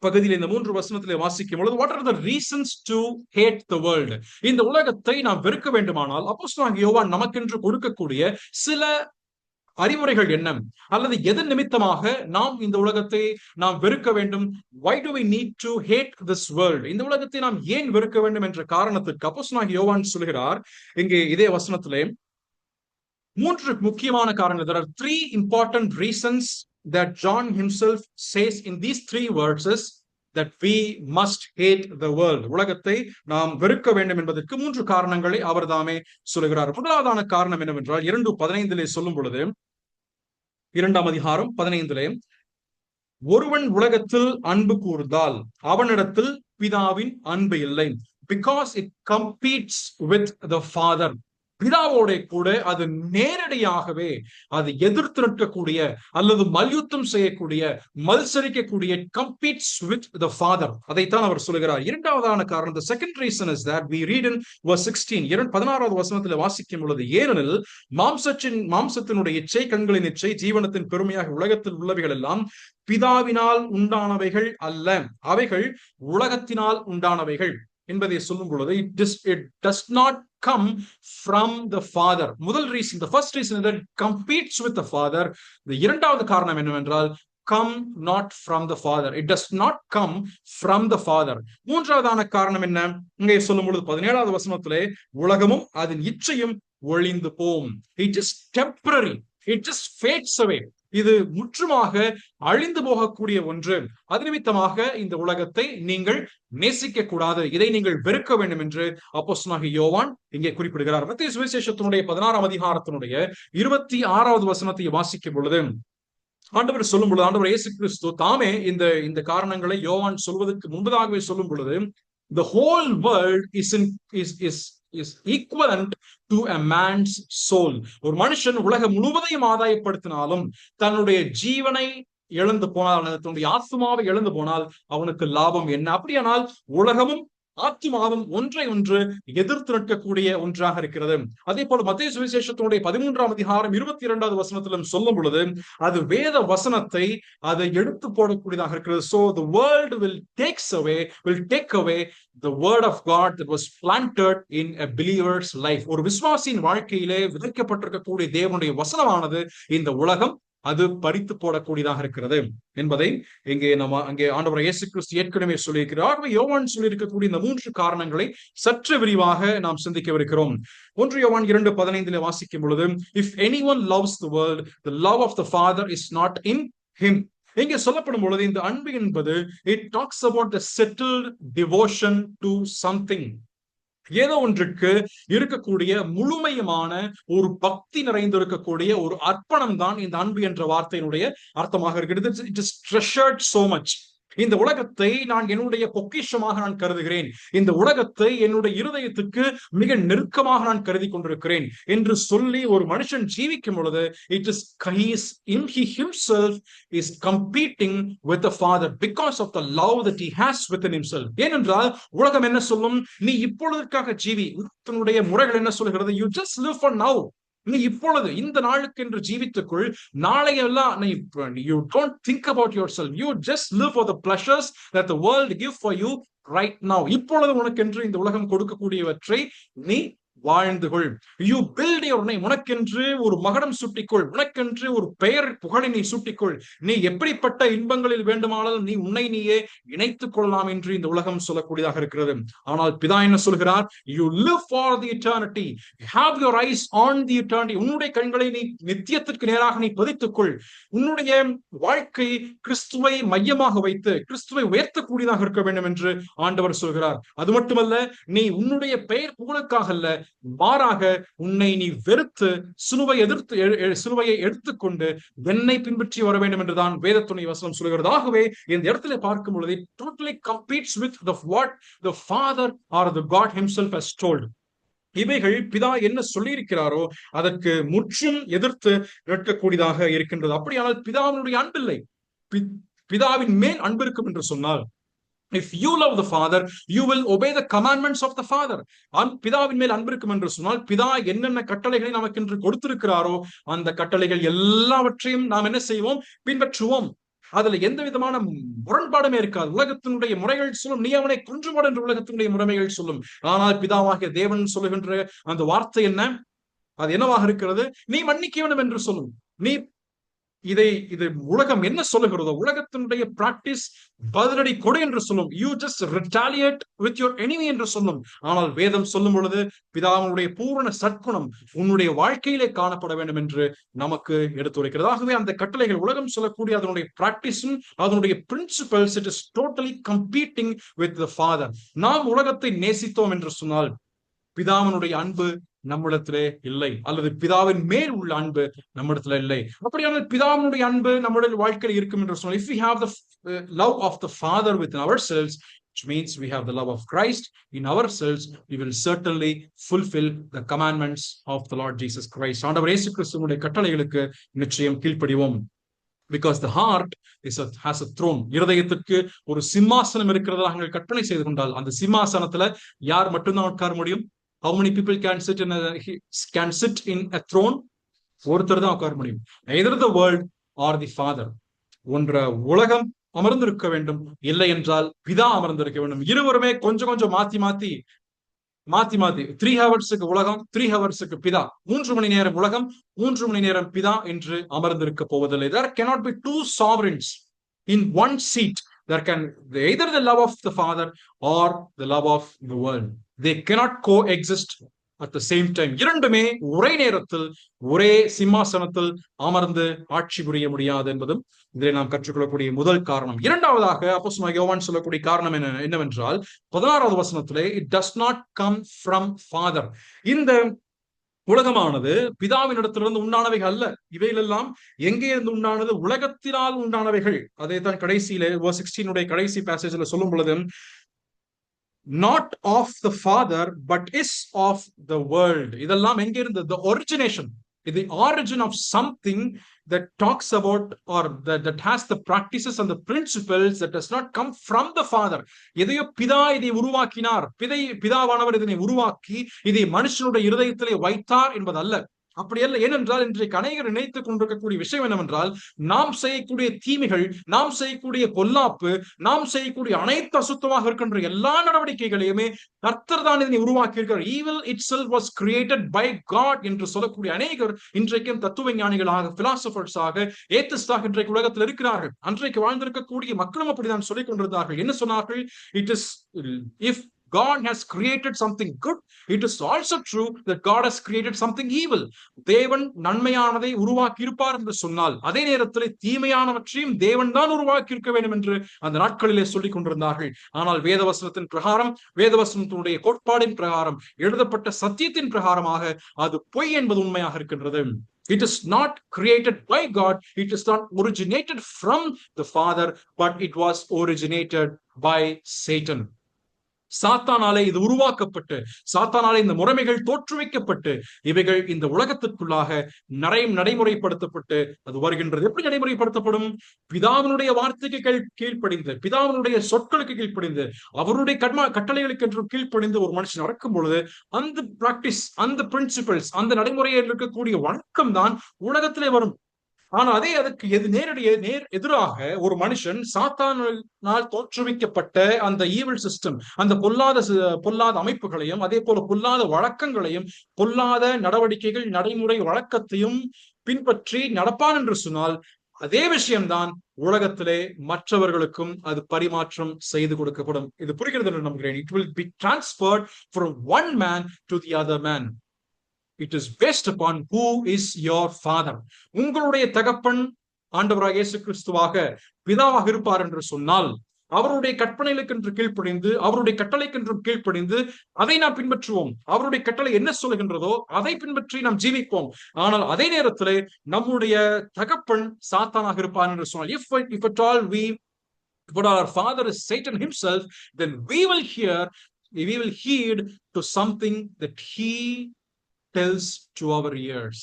பகுதியில் இந்த 3 வசனத்திலே வாசிக்கும் பொழுது, what are the reasons to hate the world? இந்த உலகத்தை நாம் வெறுக்க வேண்டுமானால் அப்போஸ்தலனாகிய யோவான் நமக்கென்று கொடுக்கக்கூடிய சில அறிவுரைகள் என்ன, அல்லது எதன் நிமித்தமாக நாம் இந்த உலகத்தை நாம் வெறுக்க வேண்டும்? why do we need to hate this world? இந்த உலகத்தை நாம் ஏன் வெறுக்க வேண்டும் என்ற காரணத்திற்கு அப்போஸ்தலனாகிய யோவான் சொல்கிறார் இங்கே இதே வசனத்திலே 3 முக்கியமான காரணங்கள். there are 3 important reasons that John himself says in these 3 verses that we must hate the world. உலகத்தை நாம் வெறுக்க வேண்டும் என்பதற்கு 3 காரணங்களை அவர் தாமே சொல்கிறார். முதலாவதான காரணம் என்னவென்றால் 2:15 சொல்லும் பொழுது, 2ஆம் அதிகாரம் 15, ஒருவன் உலகத்தில் அன்பு கூர்ந்தால் அவனிடத்தில் பிதாவின் அன்பு இல்லை, because it competes with the Father. பிதாவோட கூட அது நேரடியாகவே அது எதிர்த்து நிற்கக்கூடிய அல்லது மல்யுத்தம் செய்யக்கூடிய, மல்சரிக்கக்கூடிய, competes with the Father. அதைத்தான் அவர் சொல்கிறார். இரண்டாவதான காரணம், the second reason is that we read in verse 16, 16வது வசனத்தில் வாசிக்கும் பொழுது, ஏனெனில் மாம்சத்தினுடைய இச்சை, கண்களின் இச்சை, ஜீவனத்தின் பெருமையாக உலகத்தில் உள்ளவைகள் எல்லாம் பிதாவினால் உண்டானவைகள் அல்ல, அவைகள் உலகத்தினால் உண்டானவைகள் என்பதை சொல்லும் பொழுது it does not come from the Father. முதல் reason, the first reason is that it competes with the Father. இந்த இரண்டாவது காரணம் என்னவென்றால் come not from the Father. It does not come from the Father. மூன்றாவதான காரணம் என்ன? இங்கே சொல்லும் பொழுது 17வது வசனத்திலே உலகமும் அதன் இச்சையும் ஒளிந்து போம். It is temporary. It just fades away. இது முற்றுமாக அழிந்து போகக்கூடிய ஒன்று. அது நிமித்தமாக இந்த உலகத்தை நீங்கள் நேசிக்க கூடாது, இதை நீங்கள் வெறுக்க வேண்டும் என்று அப்போஸ்தலனாகிய யோவான் இங்கே குறிப்பிடுகிறார். மத்தேயு சுவிசேஷத்தினுடைய 16ஆம் அதிகாரத்தினுடைய 26வது வசனத்தை வாசிக்கும் பொழுது ஆண்டவர் சொல்லும் பொழுது, ஆண்டவர் இயேசு கிறிஸ்து தாமே இந்த காரணங்களை யோவான் சொல்வதற்கு முன்பதாகவே சொல்லும் பொழுது, the whole world is equivalent to a man's soul. ஒரு மனுஷன் உலகம் முழுவதையும் ஆதாயப்படுத்தினாலும் தன்னுடைய ஜீவனை இழந்து போனால், தன்னுடைய ஆத்மாவை இழந்து போனால் அவனுக்கு லாபம் என்ன? அப்படியானால் உலகமும் ஆத்மாவும் ஒன்றை ஒன்று எதிர்த்து நிற்கக்கூடிய ஒன்றாக இருக்கிறது. அதே போல மத்தேயு சுவிசேஷத்தினுடைய 13ஆம் அதிகாரம் 22வது வசனத்திலும் சொல்லும் பொழுது அது வேத வசனத்தை அதை எடுத்து போடக்கூடியதாக இருக்கிறது. So the world will take away the word of God that was planted in a believer's life. ஒரு விசுவாசியின் வாழ்க்கையிலே விதைக்கப்பட்டிருக்கக்கூடிய தேவனுடைய வசனமானது இந்த உலகம் அது பறித்து போடக்கூடியதாக இருக்கிறது என்பதை அங்கே ஆண்டவர் இயேசு கிறிஸ்து ஏற்கனவே சொல்லியிருக்கிறார். யோவான் சொல்லியிருக்கக்கூடிய இந்த 3 காரணங்களை சற்று விரிவாக நாம் சிந்திக்கவிருக்கிறோம். 1 யோவான் 2:15 வாசிக்கும் பொழுது, if anyone loves the world, the love of the Father is not in him. இங்கே சொல்லப்படும் பொழுது இந்த அன்பு என்பது it talks about the settled devotion to something. ஏதோ ஒன்றுக்கு இருக்கக்கூடிய முழுமையான ஒரு பக்தி நிறைந்திருக்கக்கூடிய ஒரு அர்ப்பணம் தான் இந்த அன்பு என்ற வார்த்தையினுடைய அர்த்தமாக இருக்கிறது. It is treasured so much. இந்த உலகத்தை நான் என்னுடைய பொக்கிஷமாக நான் கருதுகிறேன், இந்த உலகத்தை என்னுடைய இருதயத்துக்கு மிக நெருக்கமாக நான் கருதி கொண்டிருக்கிறேன் என்று சொல்லி ஒரு மனுஷன் ஜீவிக்கும் பொழுது he himself is competing with the Father because of the love that he has within himself. ஏனென்றால் உலகம் என்ன சொல்லும்? நீ இப்பொழுதுக்காக ஜீவி. உலகத்தினுடைய முறைகள் என்ன சொல்கிறது? You just live for now. நீ இப்பொழுது இந்த நாளுக்கு என்று ஜீவித்துக்குள், நாளையெல்லாம் you don't think about yourself. You just live for the pleasures that the world give for you right now. இப்பொழுது உனக்கென்று இந்த உலகம் கொடுக்கக்கூடியவற்றை நீ வாழ்ந்துகொள். You build your name. உனக்கென்று ஒரு மகுடம் சூட்டிக்கொள், உனக்கென்று ஒரு பெயர் புகழை நீ சூட்டிக்கொள். நீ எப்படிப்பட்ட இன்பங்களில் வேண்டுமானாலும் நீ உன்னை நீயே இணைத்துக் கொள்ளலாம் என்று இந்த உலகம் சொல்லக்கூடியதாக இருக்கிறது. ஆனால் பிதா என்ன சொல்கிறார்? You live for the eternity. Have your eyes on the eternity. உன்னுடைய கண்களை நீ நித்தியத்திற்கு நேராக நீ பதித்துக்கொள். உன்னுடைய வாழ்க்கை கிறிஸ்துவை மையமாக வைத்து கிறிஸ்துவை உயர்த்தக்கூடியதாக இருக்க வேண்டும் என்று ஆண்டவர் சொல்கிறார். அது மட்டுமல்ல, நீ உன்னுடைய பெயர் புகழுக்காக அல்ல, மாறாக உன்னை நீ வெறுத்து சிலுவையை எடுத்துக்கொண்டு என்னை பின்பற்றி வர வேண்டும் என்றுதான் வேதத்துணை வசனம் சொல்கிறது. ஆகவே இந்த இடத்துல பார்க்கும் பொழுது totally competes with what the Father or the God himself has told. இவைகள் பிதா என்ன சொல்லியிருக்கிறாரோ அதற்கு முற்றும் எதிர்த்து நிற்கக்கூடியதாக இருக்கின்றது. அப்படியானால் பிதாவினுடைய அன்பில்லை. பிதாவின் மேல் அன்பு இருக்கும் என்று சொன்னால், if you love the Father, you will obey the commandments of the Father. பிதாவின் மேல் அன்பு இருக்கும் என்று சொன்னால், பிதா என்னென்ன கட்டளைகளை நமக்கு என்று கொடுத்திருக்கிறாரோ அந்த கட்டளைகள் எல்லாவற்றையும் நாம் என்ன செய்வோம்? பின்பற்றுவோம். அதுல எந்த விதமான முரண்பாடுமே இருக்காது. உலகத்தினுடைய முறைகள் சொல்லும், நீ அவனை கொன்றுபோடு என்று உலகத்தினுடைய முறைமைகள் சொல்லும். ஆனால் பிதாவாகிய தேவன் சொல்லுகின்ற அந்த வார்த்தை என்ன? அது என்னவாக இருக்கிறது? நீ மன்னிக்க வேண்டும் என்று சொல்லும். நீ இது உலகம் என்ன சொல்லுகிறதோ, உலகத்தினுடைய பிராக்டிஸ் பதிலடி கொடு என்று சொல்லும். You just retaliate with your enemy என்று சொல்லும். ஆனால் வேதம் சொல்லும் பொழுது பிதாவினுடைய பூரண சற்குணம் உன்னுடைய வாழ்க்கையிலே காணப்பட வேண்டும் என்று நமக்கு எடுத்துரைக்கிறது. ஆகவே அந்த கட்டளைகள் உலகம் சொல்லக்கூடிய அதனுடைய பிராக்டிஸும் அதனுடைய principles, it is totally competing with the father. நாம் உலகத்தை நேசித்தோம் என்று சொன்னால் பிதாவினுடைய அன்பு நம்மிடத்திலே இல்லை, அல்லது பிதாவின் மேல் உள்ள அன்பு நம்மிடத்துல இல்லை. அப்படியான பிதாவினுடைய அன்பு நம்முடைய வாழ்க்கையில் இருக்கும் என்று சொன்னால், if we have the love of the Father within ourselves, which means we have the love of Christ in ourselves, we will certainly fulfill the commandments of the Lord Jesus Christ. ஆண்டவர் இயேசு கிறிஸ்துவினுடைய கட்டளைகளுக்கு நிச்சயம் கீழ்ப்படிவோம். Because the heart has a throne. இருதயத்துக்கு ஒரு சிம்மாசனம் இருக்கிறதா நாங்கள் கற்பனை செய்து கொண்டால், அந்த சிம்மாசனத்துல யார் மட்டும்தான் உட்கார முடியும்? How many people can sit in a throne? ஒருத்தர் தான் உட்கார முடியும். Either the world or the Father. ஒன்ற உலகம் அமர்ந்திருக்க வேண்டும், இல்லை என்றால் பிதா அமர்ந்திருக்க வேண்டும். இருவருமே கொஞ்சம் மாத்தி மாத்தி மாத்தி 3 ஹவர்ஸுக்கு உலகம், 3 ஹவர்ஸுக்கு பிதா, 3 மணி நேரம் உலகம், 3 மணி நேரம் பிதா என்று அமர்ந்திருக்க போவதில்லை. There cannot be two sovereigns in one seat. There can either the love of the Father or the love of the world. They cannot coexist at the same time. இரண்டுமே ஒரே நேரத்தில் ஒரே சிம்மாசனத்தில் அமர்ந்து ஆட்சி புரிய முடியாது என்பதும் இதில் நாம் கற்றுக்கொள்ளக்கூடிய முதல் காரணம். இரண்டாவதாக அப்போஸ்தலனாகிய யோவான் சொல்லக்கூடிய காரணம் என்னவென்றால் 16வது வசனத்திலே it does not come from Father. இந்த உலகமானது பிதாவினிடத்திலிருந்து உண்டானவைகள் அல்ல. இவைகளெல்லாம் எங்கே இருந்து உண்டானது? உலகத்தினால் உண்டானவைகள். அதை தான் கடைசியில verse 16 கடைசி பேசேஜ்ல சொல்லும் பொழுது not of the Father but is of the world. இதெல்லாம் எங்கே இருந்து? The origination, the origin of something that talks about or that has the practices and the principles that does not come from the Father. எதையோ பிதா இதை உருவாக்கினார், பிதாவானவர் இதனை உருவாக்கி இதை மனுஷனுடைய இருதயத்திலே வைத்தார் என்பதல்ல. அப்படி அல்ல. ஏனென்றால் இன்றைக்கு அநேகர் நினைத்துக் கொண்டிருக்கக்கூடிய விஷயம் என்னவென்றால், நாம் செய்யக்கூடிய தீமைகள், நாம் செய்யக்கூடிய பொல்லாப்பு, நாம் செய்யக்கூடிய அனைத்து அசுத்தமாக இருக்கின்ற எல்லா நடவடிக்கைகளையுமே கர்த்தர் தான் இதனை உருவாக்கி இருக்கிறார். Evil itself was created by God என்று சொல்லக்கூடிய அநேகர் இன்றைக்கும் தத்துவ ஞானிகளாக, பிலாசபர்ஸாக, ஏத்திஸ்டாக இன்றைக்கு உலகத்தில் இருக்கிறார்கள். அன்றைக்கு வாழ்ந்திருக்கக்கூடிய மக்களும் அப்படிதான் சொல்லிக் கொண்டிருந்தார்கள். என்ன சொன்னார்கள்? It is if God has created something good, it is also true that God has created something evil. தேவன் நன்மையானதை உருவாக்கி இருப்பார் என்று சொன்னால், அதே நேரத்தில் தீமையானவற்றையும் தேவன் தான் உருவாக்கி இருக்க வேண்டும் என்று அந்த நாட்களிலே சொல்லிக் கொண்டிருந்தார்கள். ஆனால் வேதவசனத்தின் பிரகாரம், வேதவசனத்தினுடைய கோட்பாடின் பிரகாரம், எழுதப்பட்ட சத்தியத்தின் பிரகாரமாக அது பொய் என்பது உண்மையாக இருக்கின்றது. It is not created by God. It is not originated from the Father, but it was originated by Satan. சாத்தானாலே இது உருவாக்கப்பட்டு, சாத்தானாலே இந்த முறைமைகள் தோற்றுவிக்கப்பட்டு, இவைகள் இந்த உலகத்திற்குள்ளாக நடைமுறைப்படுத்தப்பட்டு அது வருகின்றது. எப்படி நடைமுறைப்படுத்தப்படும்? பிதாவினுடைய வார்த்தைக்கு கீழ்ப்படிந்து, பிதாவினுடைய சொற்களுக்கு கீழ்ப்படிந்து, அவருடைய கட்டளைகளுக்கு என்று கீழ்ப்படிந்து ஒரு மனுஷன் நடக்கும் பொழுது அந்த பிராக்டிஸ், அந்த பிரின்சிபல்ஸ், அந்த நடைமுறையில் இருக்கக்கூடிய வழக்கம் தான் உலகத்திலே வரும். ஆனா அதுக்கு எதிராக ஒரு மனுஷன் சாத்தானால் தோற்றுவிக்கப்பட்ட அந்த ஈவில் சிஸ்டம், அந்த பொல்லாத அமைப்புகளையும், அதே போல பொல்லாத வழக்கங்களையும், பொல்லாத நடவடிக்கைகள், நடைமுறை வழக்கத்தையும் பின்பற்றி நடப்பான் என்று சொன்னால், அதே விஷயம்தான் உலகத்திலே மற்றவர்களுக்கும் அது பரிமாற்றம் செய்து கொடுக்கப்படும். இது புரிகிறது என்று நம்புகிறேன். It will be transferred from one man to the other man. It is based upon who is your father. உங்களுடைய தகப்பன் ஆண்டவராக இயேசு கிறிஸ்துவாக பிதாவாக இருப்பார் என்று சொன்னால், அவருடைய கற்பனைகளுக்கு என்று கீழ்ப்படிந்து, அவருடைய கட்டளைக்கு என்று கீழ்ப்படிந்து அதை நாம் பின்பற்றுவோம். அவருடைய கட்டளை என்ன சொல்கின்றதோ அதை பின்பற்றி நாம் ஜீவிப்போம். ஆனால் அதே நேரத்திலே நம்முடைய தகப்பன் சாத்தானாக இருப்பார் என்று சொன்னால், if at all our father is Satan himself, then we will heed to something that he tells to our ears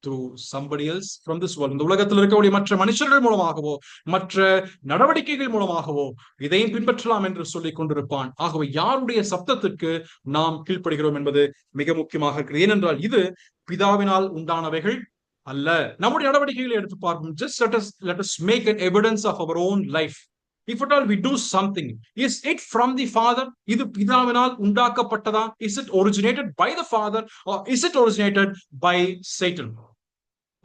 through somebody else from this world. இந்த உலகத்தில் இருக்கக்கூடிய மற்ற மனுஷர்கள் மூலமாகவோ, மற்ற நடவடிக்கைகள் மூலமாகவோ இதையும் பின்பற்றலாம் என்று சொல்லிக் கொண்டிருப்பான். ஆகவே யாருடைய சப்தத்திற்கு நாம் கீழ்ப்படுகிறோம் என்பது மிக முக்கியமாக இருக்கிறது. ஏனென்றால் இது பிதாவினால் உண்டானவைகள் அல்ல. நம்முடைய நடவடிக்கைகளை எடுத்து பார்ப்போம். Just let us make an evidence of our own life. If at all we do something, is it from the Father? இது பிதாவினால் உண்டாக்கப்பட்டதா? Is it originated by the Father or is it originated by Satan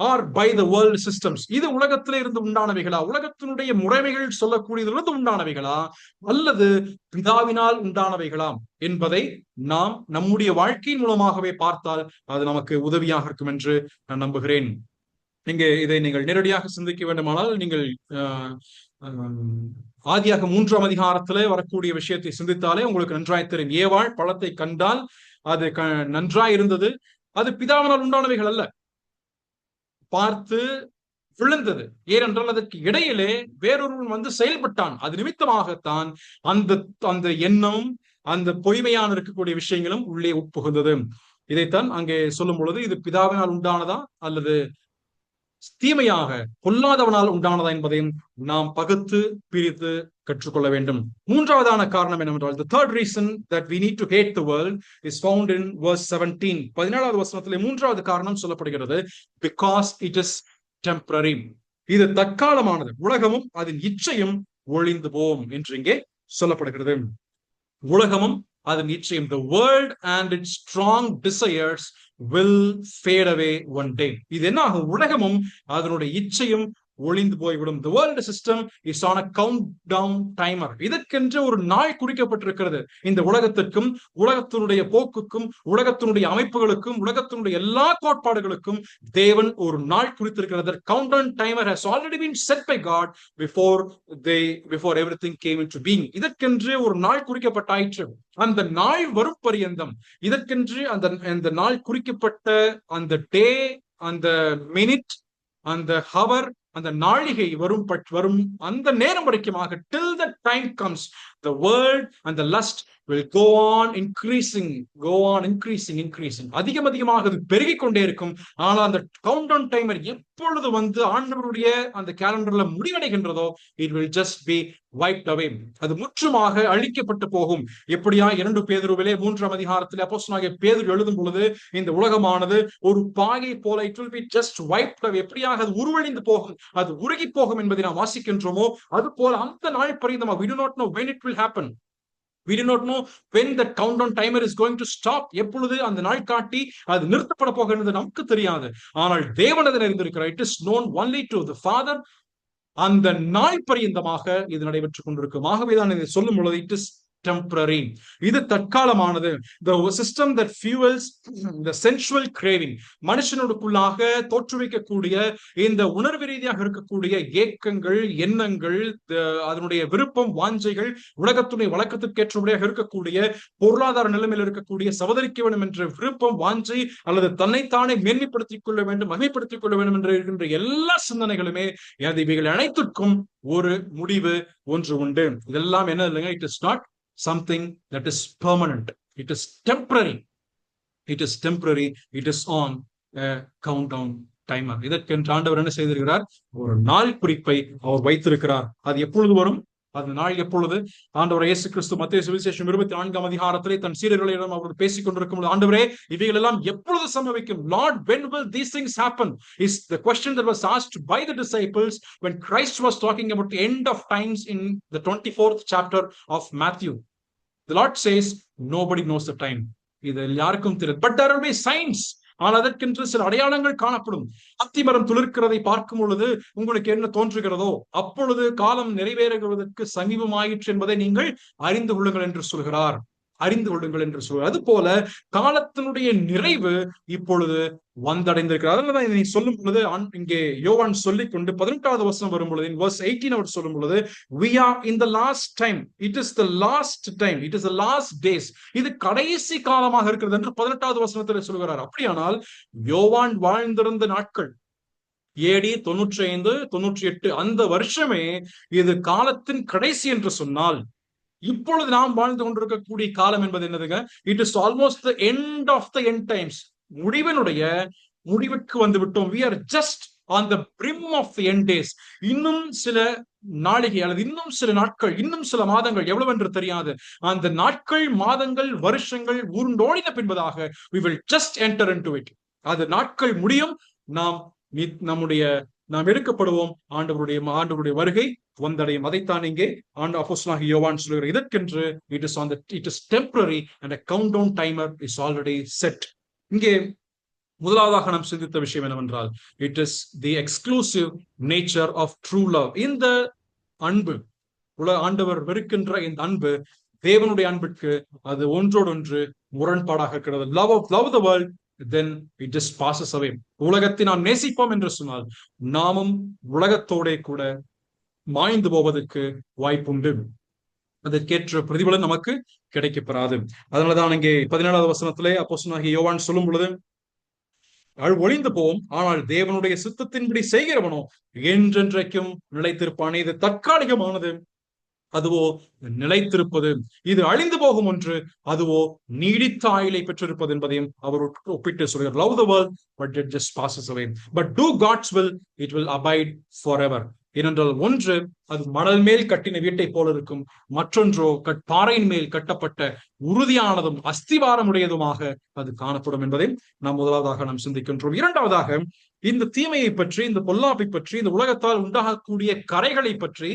or by the world systems? இது உலகத்திலே இருந்து உண்டானவைகளா? உலகத்தினுடைய முறைமைகள் சொல்லக்கூடியதிலிருந்து உண்டானவைகளா? அல்லது பிதாவினால் உண்டானவைகளா என்பதை நாம் நம்முடைய வாழ்க்கையின் மூலமாகவே பார்த்தால் அது நமக்கு உதவியாக இருக்கும் என்று நான் நம்புகிறேன். இதை நீங்கள் நேரடியாக சிந்திக்க வேண்டுமானால் நீங்கள் ஆதியாக 3ஆம் அதிகாரத்திலே வரக்கூடிய விஷயத்தை சிந்தித்தாலே உங்களுக்கு நன்றாய் தெரியும். ஏவாள் பழத்தை கண்டால் அது நன்றாய் இருந்தது. அது பிதாவினால் உண்டானவைகள் அல்ல, பார்த்து விழுந்தது. ஏனென்றால் அதற்கு இடையிலே வேறொருவன் வந்து செயல்பட்டான். அது நிமித்தமாகத்தான் அந்த எண்ணம், அந்த பொய்மையான இருக்கக்கூடிய விஷயங்களும் உள்ளே உட்புகுந்தது. இதைத்தான் அங்கே சொல்லும் பொழுது இது பிதாவினால் உண்டானதா அல்லது தீமையாக பொல்லாதவனால் உண்டானதா என்பதையும் நாம் பகுத்து பிரித்து கற்றுக்கொள்ள வேண்டும். மூன்றாவதான காரணம் என்னவென்றால், the third reason that we need to hate the world is found in verse 17. 17வது வசனத்திலே மூன்றாவது காரணம் சொல்லப்படுகிறது. Because it is temporary. இது தற்காலமானது. உலகமும் அதன் இச்சையும் ஒழிந்து போம் என்று இங்கே சொல்லப்படுகிறது. உலகமும் அது நிச்சயம். The world and its strong desires will fade away one day. இது என்ன ஆகும்? உலகமும் அதனுடைய இச்சையும் ஒளிந்து போய்விடும். The world system is on a countdown timer. இதற்கென்று ஒரு நாள் குறிக்கப்பட்டிருக்கிறது. இந்த உலகத்திற்கும், உலகத்தினுடைய போக்குக்கும், உலகத்தினுடைய அமைப்புகளுக்கும், உலகத்தினுடைய எல்லா கோட்பாடுகளுக்கும் தேவன் ஒரு நாள் குறித்திருக்கிறது. Countdown timer has already been set by God before everything came into being. இதற்கென்று ஒரு நாள் குறிக்கப்பட்டாயிற்று. அந்த நாள் வரும் பரியந்தம் இதற்கென்று அந்த நாள் குறிக்கப்பட்ட அந்த டே, அந்த மினிட், அந்த ஹவர், அந்த நாழிகை வரும் அந்த நேரம் வரைக்குமாக, till the time comes, the world and the lust will go on increasing. அதிகமாக அது பெருகிக் கொண்டே இருக்கும். ஆனால் அந்த கவுண்டவுன் டைமர் எப்பொழுது ஆண்டவருடைய அந்த கேலண்டர்ல முடிவடைகின்றதோ, it will just be wiped away. அது முற்றுமாக அழிக்கப்பட்டு போகும். எப்படியா 2 பேதுருவிலே 3ஆம் அதிகாரத்திலே அப்போஸ்தலனாகிய பேதுரு எழுதும் பொழுது, இந்த உலகமானது ஒரு பாயை போல it will be just wiped away. எப்படியாக அது உருவழிந்து போகும், அது உருகி போகும் என்பதை நாம் வாசிக்கின்றோமோ, அது போல அந்த நாள் பரியந்தமா we do not know when it will happen. We do not know when the countdown timer is going to stop. எப்பொழுது அந்த நாள் காட்டி அது நிறுத்தப்பட போகிறது நமக்கு தெரியாது. ஆனால் தேவன் அதை அறிந்திருக்கிறார். It is known only to the Father. அந்த நாள் பரியந்தமாக இது நடைபெற்றுக் கொண்டிருக்கும். ஆகவேதான் இதை சொல்லும் பொழுது it is temporary. இது தற்காலமானது. The system that fuels the sensual craving. மனுஷனுக்குள்ளாக தோற்றுவிக்கக்கூடிய இந்த உணர்வு ரீதியாக இருக்கக்கூடிய ஏக்கங்கள், எண்ணங்கள், அதனுடைய விருப்பம், வாஞ்சைகள், உலகத்துடைய வழக்கத்துக்கு ஏற்றபடியாக இருக்கக்கூடிய பொருளாதார நிலைமையில் இருக்கக்கூடிய சகோதரிக்க வேண்டும் என்ற விருப்பம், வாஞ்சை, அல்லது தன்னைத்தானே மேன்மைப்படுத்திக் கொள்ள வேண்டும், மகிமைப்படுத்திக் கொள்ள வேண்டும் என்று இருக்கின்ற எல்லா சிந்தனைகளுமே இவைகள் அனைத்திற்கும் ஒரு முடிவு ஒன்று உண்டு. இதெல்லாம் என்ன இல்லைங்க? It is not something that is permanent. It is temporary. It is on a countdown timer. இதற்கென்று ஆண்டவர் என்ன செய்திருக்கிறார்? ஒரு நாள் குறிப்பை அவர் வைத்திருக்கிறார். அது எப்பொழுது வரும்? அந்த நாள் எப்பொழுது? ஆண்டவர் இயேசு கிறிஸ்து மத்தேயு சுவிசேஷம் 24ஆம் அதிகாரத்திலே தன் சீடர்களிடம் அவர் பேசிக் கொண்டிருக்கும் பொழுது, ஆண்டவரே, இவைகள் எல்லாம் எப்பொழுது சம்பவிக்கும்? Lord, when will these things happen? Is the question that was asked by the disciples when Christ was talking about the end of times in the 24th chapter of Matthew. The Lord says nobody knows the time. இது யாருக்கும் தெரியாது. But there will be signs. ஆனால் அதற்கென்று சில அடையாளங்கள் காணப்படும். அத்திமரம் துளிர்க்கிறதை பார்க்கும் பொழுது உங்களுக்கு என்ன தோன்றுகிறதோ, அப்பொழுது காலம் நிறைவேறுவதற்கு சமீபமாயிற்று என்பதை நீங்கள் அறிந்து கொள்ளுங்கள் என்று சொல்கிறார். அது போல காலத்தினுடைய நிறைவு இப்பொழுது வந்தடைந்திருக்கிறார். அதனாலதான் இதை சொல்லும் பொழுது இங்கே யோவான் சொல்லிக் கொண்டு 18வது வசனம் வரும் பொழுது, verse 18 அவர் சொல்லும் பொழுது, we are in the last time. It is the last time. It is the last days. இது கடைசி காலமாக இருக்கிறது என்று 18வது வசனத்தில் சொல்கிறார். அப்படியானால் யோவான் வாழ்ந்திருந்த நாட்கள் AD 95, 98 அந்த வருஷமே இது காலத்தின் கடைசி என்று சொன்னால், இப்பொழுது நாம் வாழ்ந்து கொண்டிருக்கக்கூடிய காலம் என்பது என்னதுங்க? It is almost the end of the end times. முடிவுக்கு வந்து விட்டோம். we are just on the brim of the end days. இன்னும் சில நாளிகை அல்லது இன்னும் சில நாட்கள், இன்னும் சில மாதங்கள், எவ்வளவு என்று தெரியாது. அந்த நாட்கள், மாதங்கள், வருஷங்கள் உருண்டோடின பின்பதாக we will just enter into it. அது நாட்கள் முடியும், நாம் எடுக்கப்படுவோம், ஆண்டவருடைய வருகை வந்தடையும். அதைத்தான் இங்கே அப்போஸ்தலனாகிய யோவான் சொல்கிறார். இதற்கென்று it is temporary and a countdown timer is already set. இங்கே முதலாவதாக நாம் சிந்தித்த விஷயம் என்னவென்றால், it is the exclusive nature of true love. இந்த அன்பு, ஆண்டவர் வெறுக்கின்ற இந்த அன்பு தேவனுடைய அன்பிற்கு அது ஒன்றோடொன்று முரண்பாடாக இருக்கிறது. love the world, then it just passes away. உலகத்தை நாம் நேசிப்போம் என்று சொன்னால் நாமும் உலகத்தோட கூட மாய்ந்து போவதற்கு வாய்ப்புண்டு. அதற்கேற்ற பிரதிபலன் நமக்கு கிடைக்கப்பெறாது. அதனாலதான் இங்கே 17வது வசனத்திலே அப்போஸ்தலனாகிய யோவான் சொல்லும் பொழுது, ஒளிந்து போவோம், ஆனால் தேவனுடைய சித்தத்தின்படி செய்கிறவனோ என்றென்றைக்கும் நிலைத்திருப்பானே. இது தற்காலிகமானது, அதுவோ நிலைத்திருப்பது. இது அழிந்து போகும் ஒன்று, அதுவோ நீடித்த ஆயுளை பெற்றிருப்பது என்பதையும் அவர் ஒப்பிட்டு சொல்கிறார். Love the world, but it just passes away. But do God's will, it will abide forever. ஏனென்றால் ஒன்று அது மணல் மேல் கட்டின வீட்டை போல இருக்கும், மற்றொன்றோ பாறையின் மேல் கட்டப்பட்ட உறுதியானதும் அஸ்திவாரமுடையதுமாக அது காணப்படும் என்பதை நாம் முதலாவதாக நாம் சிந்திக்கின்றோம். இரண்டாவதாக, இந்த தீமையை பற்றி, இந்த பொல்லாப்பை பற்றி, இந்த உலகத்தால் உண்டாகக்கூடிய கரைகளை பற்றி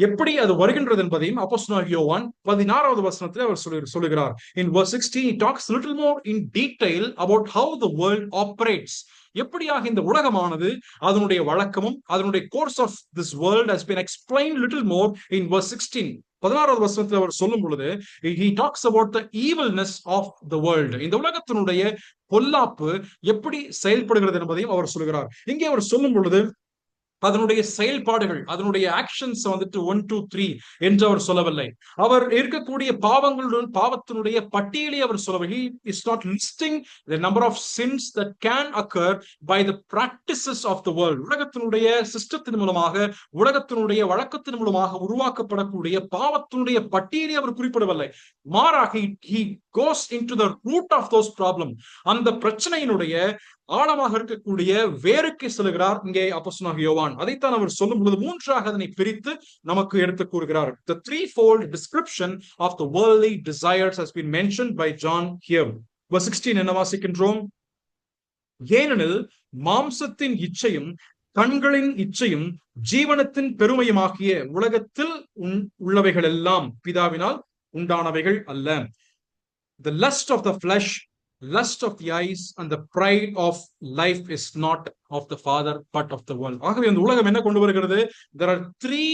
எப்படி அது வருகின்றது என்பதையும் அப்போஸ்தலனாகிய யோவான் 16வது வசனத்தில் அவர் சொல்லுகிறார். In verse 16 he talks little more in detail about how the world operates. எப்படியாக இந்த உலகமானது, அதனுடைய வழக்கமும், அதனுடைய course of this world has been explained little more in verse 16. 16வது வசனத்தில் அவர் சொல்லும் பொழுது he talks about the evilness of the world. இந்த உலகத்தினுடைய பொல்லாப்பு எப்படி செயல்படுகிறது என்பதையும் அவர் சொல்கிறார். இங்கே அவர் சொல்லும் பொழுது அதனுடைய செயல்பாடுகள், அதனுடைய ஆக்ஷன்ஸ் வந்துட்டு 1 2 3 என்று அவர் சொல்லவில்லை. அவர் இருக்கக்கூடிய பாவத்தினுடைய பட்டியலை அவர் சொல்லவில்லை. He is not listing the number of sins that can occur by the practices of the world. உலகத்தினுடைய சிஸ்டத்தின் மூலமாக, உலகத்தினுடைய வழக்கத்தின் மூலமாக உருவாக்கப்படக்கூடிய பாவத்தினுடைய பட்டியலை அவர் குறிப்பிடவில்லை. மாறாக he goes into the root of those problems. அந்த பிரச்சனையினுடைய ஆழமாக இருக்கக்கூடிய வேருக்கு செல்கிறார் இங்கே அப்போஸ்தலனாகிய யோவான். அதைத்தான் அவர் சொல்லும் பொழுது மூன்றாக அதனை பிரித்து நமக்கு எடுத்து கூறுகிறார். The threefold description of the worldly desires has been mentioned by John here. Verse 16 என்ன வாசிக்கின்றோம்? ஏனெனில் மாம்சத்தின் இச்சையும் கண்களின் இச்சையும் ஜீவனத்தின் பெருமையுமாகிய உலகத்தில் உள்ளவைகள் எல்லாம் பிதாவினால் உண்டானவைகள் அல்ல. The lust of the flesh, lust of the eyes and the pride of life is not of the Father but of the world. ஆகவே இந்த உலகம் என்ன கொண்டு வருகிறது? There are three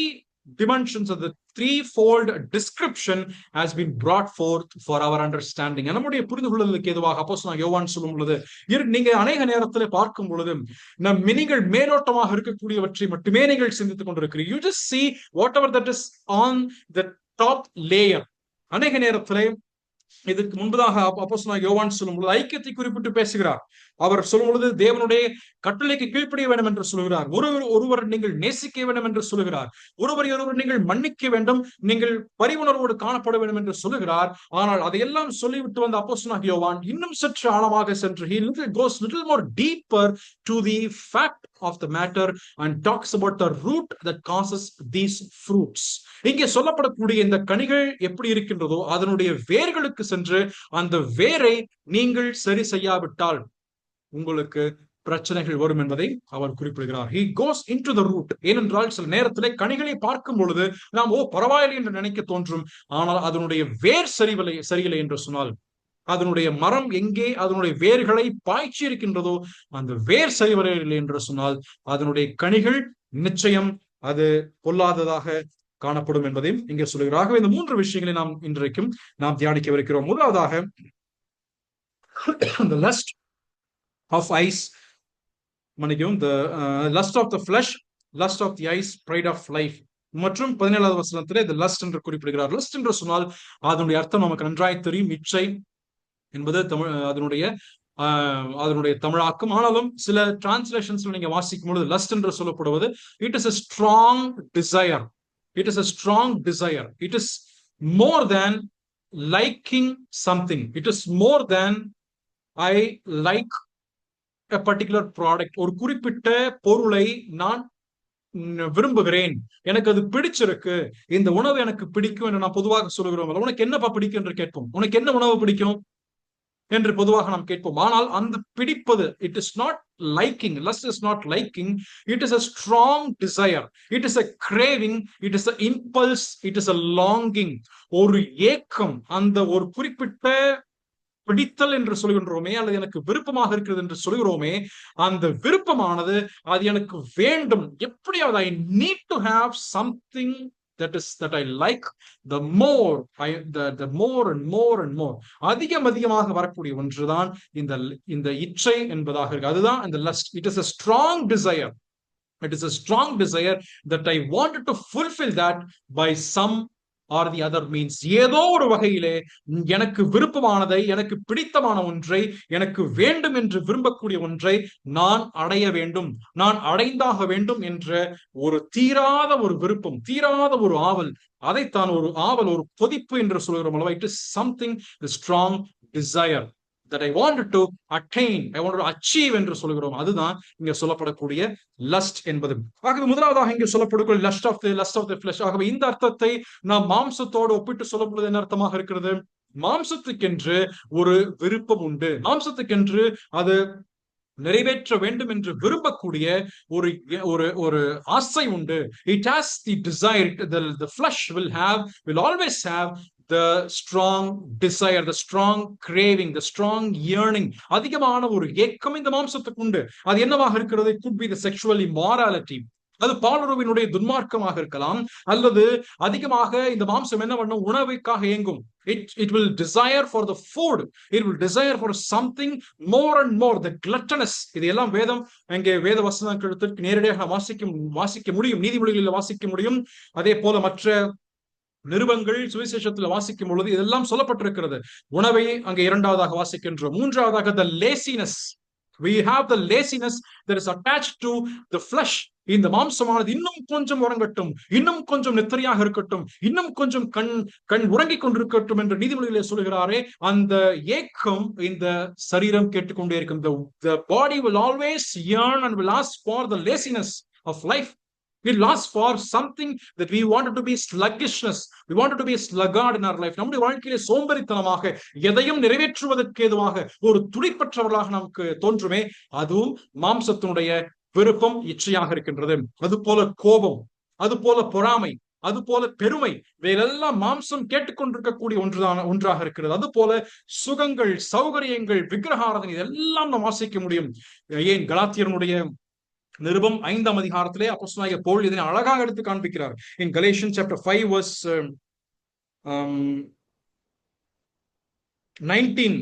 dimensions of the threefold description has been brought forth for our understanding. நம்முடைய புரிந்து கொள்வதற்கு ஏதுவாக அப்போஸ்தலனாகிய யோவான் சொல்லும் பொழுது, நீங்க அநேக நேரத்தில் பார்க்கும் பொழுது நீங்கள் மேலோட்டமாக இருக்கக்கூடியவற்றை மட்டுமே நீங்கள் சிந்தித்துக் கொண்டிருக்கிறீர்கள். You just see whatever that is on the top layer. அநேக நேரத்திலே இதுக்கு முன்பதாக அப்போஸ்தலனாகிய யோவான் சொல்லும் பொழுது ஐக்கியத்தை குறிப்பிட்டு பேசுகிறார். அவர் சொல்லும் பொழுது தேவனுடைய கட்டளைக்கு கீழ்ப்படிய வேண்டும் என்று சொல்கிறார். ஒருவர் நீங்கள் நேசிக்க வேண்டும் என்று சொல்கிறார். ஒருவர் நீங்கள் மன்னிக்க வேண்டும், நீங்கள் பரிவுணர்வோடு காணப்பட வேண்டும் என்று சொல்லுகிறார். ஆனால் அதையெல்லாம் சொல்லிவிட்டு வந்த அப்போஸ்தலனாகிய யோவான் இன்னும் சற்று ஆழமாக சென்று he goes little more deeper to the fact of the matter and talks about the root that causes these fruits. இங்கே சொல்லப்படக்கூடிய இந்த கனிகள் எப்படி இருக்கின்றதோ அதனுடைய வேர்களுக்கு சென்று அந்த வேரை நீங்கள் சரி செய்யாவிட்டால் உங்களுக்கு பிரச்சனைகள் வரும் என்பதை அவர் குறிப்பிடுகிறார். He goes into the root. ஏனென்றால் சில நேரத்திலே கனிகளை பார்க்கும் பொழுது நாம் பரவாயில்லை என்று நினைக்க தோன்றும். ஆனால் அதனுடைய வேர் சரியில்லை என்று சொன்னால், அதனுடைய மரம் எங்கே அதனுடைய வேர்களை பாய்ச்சி இருக்கின்றதோ அந்த வேர் சரிவரையில்லை என்று சொன்னால் அதனுடைய கனிகள் நிச்சயம் அது பொல்லாததாக காணப்படும் என்பதையும் இங்கே சொல்லுகிறார். ஆகவே இந்த மூன்று விஷயங்களை நாம் இன்றைக்கும் நாம் தியானிக்கவிருக்கிறோம். முதலாவதாக the lust of eyes, the lust of the flesh, lust of the eyes, pride of life. மற்றும் 17வது வசனத்திலே the lust என்று குறிப்பிடுகிறார். lust என்று சொன்னால் அதனுடைய அர்த்தம் நமக்கு நன்றாய் தெரியும். இச்சை என்பது அதனுடைய தமிழாக்கம். ஆனாலும் சில டிரான்ஸ்லேஷன்ஸ்ல நீங்க வாசிக்கும் பொழுது லஸ்ட் என்று சொல்லப்படுவது it is a strong desire. It is a strong desire. It is more than liking something. It is more than I like a particular product. ஒரு குறிப்பிட்ட பொருளை நான் விரும்புகிறேன், எனக்கு அது பிடிச்சிருக்கு, இந்த உணவு எனக்கு பிடிக்கும் என்று நான் பொதுவாக சொல்லுகிறோம். உனக்கு என்னப்பா பிடிக்கும் என்று கேட்போம். உனக்கு என்ன உணவு பிடிக்கும் என்று பொதுவாக நாம் கேட்போம். ஆனால் அந்த பிடிப்பது, it is not liking. Lust is not liking. It is a strong desire. It is a craving. It is an impulse. It is a longing. ஒரு ஏக்கம், அந்த ஒரு குறிப்பிட்ட பிடித்தல் என்று சொல்கின்றோமே, அல்லது எனக்கு விருப்பமாக இருக்கிறது என்று சொல்கிறோமே, அந்த விருப்பமானது அது எனக்கு வேண்டும், எப்படியாவது I need to have something that I like, the more and more அதிகமாக வரக்கூடிய ஒன்றுதான் இந்த இச்சை என்பதாக இருக்கு. அதுதான் இந்த lust. It is a strong desire. It is a strong desire that I wanted to fulfill that by some or the other means. ஏதோ ஒரு வகையிலே எனக்கு விருப்பமானதை, எனக்கு பிடித்தமான ஒன்றை, எனக்கு வேண்டும் என்று விரும்பக்கூடிய ஒன்றை நான் அடைய வேண்டும், நான் அடைந்தாக வேண்டும் என்ற ஒரு தீராத ஒரு விருப்பம், தீராத ஒரு ஆவல், அதைத்தான் ஒரு ஆவல், ஒரு கொதிப்பு என்று சொல்கிறோம் அல்லவா. It is something, the strong desire that I wanted to attain, I wanted to achieve என்று சொல்கிறோம். அதுதான் இங்க சொல்லப்படக்கூடிய லஸ்ட் என்பது. ஆகவே முதலாவதாக இங்க சொல்லப்படக்கூடிய லஸ்ட் ஆஃப் தி ஃபிளஷ். ஆகவே இந்த அர்த்தத்தை நாம் மாம்சத்தோடு ஒப்பிட்டு சொல்லப்படுவது என்ன அர்த்தமாக இருக்கிறது? மாம்சத்துக்கென்று ஒரு விருப்பம் உண்டு, மாம்சத்துக்கென்று அது நிறைவேற்ற வேண்டும் என்று விரும்பக்கூடிய ஒரு ஒரு ஒரு ஆசை உண்டு. It has the desire, the flesh will always have the strong desire, the strong craving, the strong yearning. அதிகமான ஒரு ஏக்கம் இந்த மாம்சத்துக்கு உண்டு. அது என்னவாக இருக்கிறது? It could be the sexual immorality. அது பாலுறவினுடைய துன்மார்க்கமாக இருக்கலாம், அல்லது அதிகமாக இந்த மாம்சம் என்ன பண்ணும்? உணவுக்காக ஏங்கும். It will desire for the food, it will desire for something more and more, the gluttonous. இது எல்லாம் வேதம் அங்கே வேத வசனங்களுக்கு நேரடியாக வாசிக்க முடியும், நீதிமொழிகளில் வாசிக்க முடியும். அதே போல மற்ற நிருபங்கள் சுவிசேஷத்தில் வாசிக்கும் பொழுது இதெல்லாம் சொல்லப்பட்டிருக்கிறது. உணவை அங்கே இரண்டாவதாக வாசிக்கின்றோம். மூன்றாவதாக the laziness. We have the laziness that is attached to the flesh. இந்த மாம்சமானது இன்னும் கொஞ்சம் உறங்கட்டும், இன்னும் கொஞ்சம் நித்திரையாக இருக்கட்டும், இன்னும் கொஞ்சம் கண் உறங்கிக் கொண்டிருக்கட்டும் என்று நீதிமொழிகளை சொல்கிறாரே, அந்த ஏக்கம் இந்த சரீரம் கேட்டுக்கொண்டே இருக்கும். The body will always yearn and will ask for the laziness of life. It asks for something that we wanted to be sluggishness. We wanted to be sluggard in our life. நம்முடைய வாழ்க்கையிலே சோம்பேறித்தனமாக எதையும் நிறைவேற்றுவதற்கு ஏதுவாக ஒரு துடிப்பற்றவர்களாக நமக்கு தோன்றுமே, அதுவும் மாம்சத்தினுடைய விருப்பம், இச்சையாக இருக்கின்றது. அது போல கோபம், அது போல பொறாமை, அது போல பெருமை, இவையெல்லாம் மாம்சம் கேட்டுக்கொண்டிருக்கக்கூடிய ஒன்றாக இருக்கிறது. அது போல சுகங்கள், சௌகரியங்கள், விக்கிரகாராதனை, இதெல்லாம் நாம் வாசிக்க முடியும். ஏன் கலாத்தியருடைய நிருபம் 5ஆம் அதிகாரத்திலே அப்போஸ்தலனாகிய பவுல் இதனை அழகாக எடுத்து காண்பிக்கிறார். In Galatians chapter 5 verse 19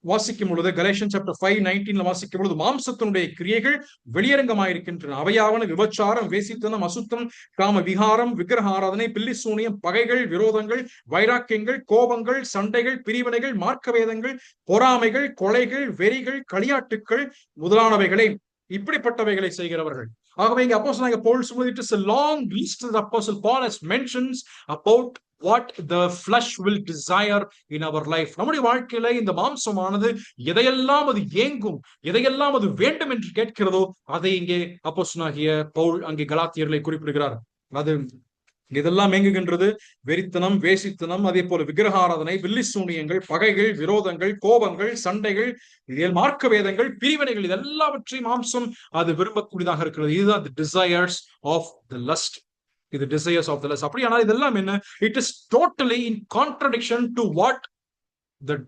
வாசிக்கும் பொழுது, Galatians chapter 5:19 வாசிக்கும் பொழுது, மாம்சத்தினுடைய கிரியைகள் வெளியரங்கமாயிருக்கின்றன. அவையாவன விபச்சாரம், வேசித்தனம், அசுத்தம், காம விகாரம், விக்கிரக ஆராதனை, பில்லி சூனியம், பகைகள், விரோதங்கள், வைராக்கியங்கள், கோபங்கள், சண்டைகள், பிரிவினைகள், மார்க்கவேதங்கள், பொறாமைகள், கொலைகள், வெறிகள், களியாட்டுக்கள் முதலானவைகளை, இப்படிப்பட்டவைகளை செய்கிறவர்கள். ஆகவே இங்க அப்போஸ்தலனாகிய பவுல் சொல்வது, it is a long list that Apostle Paul has mentions about what the flesh will desire in our life. நம்முடைய வாழ்க்கையில இந்த மாம்சமானது எதையெல்லாம் அது ஏங்கும், எதையெல்லாம் அது வேண்டும் என்று கேட்கிறதோ, அதை இங்கே அப்போஸ்தலனாகிய பவுல் அங்கே கலாத்தியர்களை குறிப்பிடுகிறார். அது இதெல்லாம் எங்குகின்றது? வெறித்தனம், வேசித்தனம், அதே போல விக்கிரகாராதனை, வில்லி சூனியங்கள், பகைகள், விரோதங்கள், கோபங்கள், சண்டைகள், இதில் மார்க்க வேதங்கள், பிரிவினைகள், இதெல்லாவற்றையும் மாம்சம் அது விரும்பக்கூடியதாக இருக்கிறது. இதுதான் the desires of the lust. இது desires of the lust. அப்படியானால் இதெல்லாம் என்ன? It is totally in contradiction to what the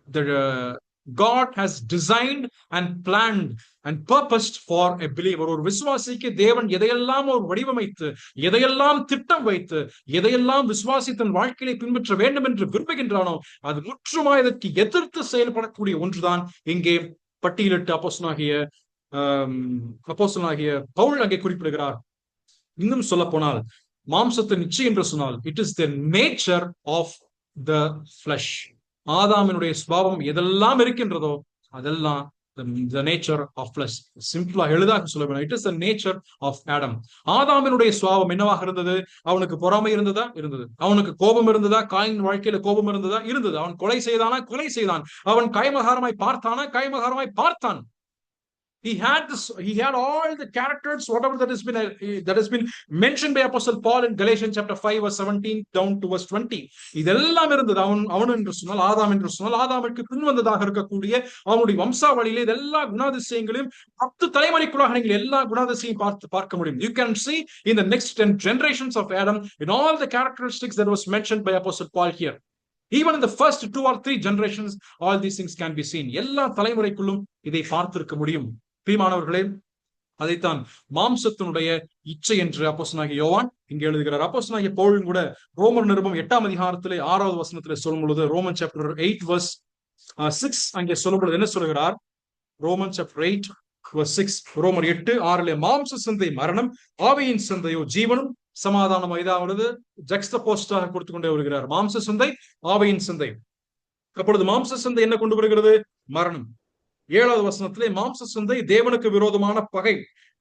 God has designed and planned and purposed for a believer. ஒரு விசுவாசிக்கு தேவன் எதையெல்லாம் ஒரு வடிவமைத்து, எதையெல்லாம் திட்டம் வைத்து, எதையெல்லாம் விசுவாசி தன் வாழ்க்கையை பின்பற்ற வேண்டும் என்று விரும்புகின்றானோ, அது முற்றுமாய் இதற்கு எதிர்த்து செயல்படக்கூடிய ஒன்றுதான் இங்கே பட்டியலிட்டு அப்போஸ்தலனாகிய பவுல் அங்கே குறிப்பிடுகிறார். இன்னும் சொல்ல போனால், மாம்சத்தின் இச்சை என்று சொன்னால், it is the nature of the flesh. ஆதாமினுடைய சுபாவம் எதெல்லாம் இருக்கின்றதோ அதெல்லாம் the nature of flesh. சிம்பிளா எளிதாக சொல்ல வேண்டும், it is the nature of Adam. ஆதாமினுடைய சுபாவம் என்னவாக இருந்தது? அவனுக்கு பொறாமை இருந்ததா? இருந்தது. அவனுக்கு கோபம் இருந்ததா? காயின் வாழ்க்கையில கோபம் இருந்ததா? இருந்தது. அவன் கொலை செய்தானா? கொலை செய்தான். அவன் கைமகாரமாய் பார்த்தானா? கைமகாரமாய் பார்த்தான். He had all the characters, whatever that has been mentioned by Apostle Paul in Galatians chapter 5 verse 17 down to verse 20. இதெல்லாம் இருந்தது. அவன் என்று சொன்னால், ஆதாம் என்று சொன்னால், ஆதாமுக்கு பின் வந்ததாக இருக்கக்கூடிய அவனுடைய வம்சாவளியிலே எல்லா குணாதிசயங்களையும் 10 தலைமுறைக்குள்ளாக நீங்கள் எல்லா குணாதிசயம் பார்க்க முடியும். You can see in the next 10 generations of Adam in all the characteristics that was mentioned by Apostle Paul here. Even in the first 2 or 3 generations, all these things can be seen. எல்லா தலைமுறைக்குள்ளும் இதை பார்த்திருக்க முடியும். பிரியமானவர்களே, அதைத்தான் மாம்சத்தினுடைய இச்சை என்று அப்போஸ்தலனாகிய யோவான் இங்கே எழுதுகிறார். அப்போஸ்தலனாகிய பவுலும் கூட ரோமர் நிருபம் 8ஆம் அதிகாரத்திலே 6வது வசனத்திலே சொல்லும் பொழுது, ரோமன் சாப்டர் 8 verse 6 அங்கே சொல்லும் பொழுது என்ன சொல்கிறார்? ரோமன் சாப்டர் 8 verse 6, ரோமர் 8:6 மாம்ச சிந்தை மரணம், ஆவியின் சிந்தையோ ஜீவனும் சமாதானம். இதாவது ஜக்ஸ்டபோஸ்டாக கொடுத்து கொண்டே வருகிறார். மாம்ச சிந்தை, ஆவியின் சிந்தை. அப்பொழுது மாம்ச சிந்தை என்ன கொண்டு வருகிறது? மரணம். 7வது வசனத்திலே மாம்ச சிந்தை தேவனுக்கு விரோதமான பகை,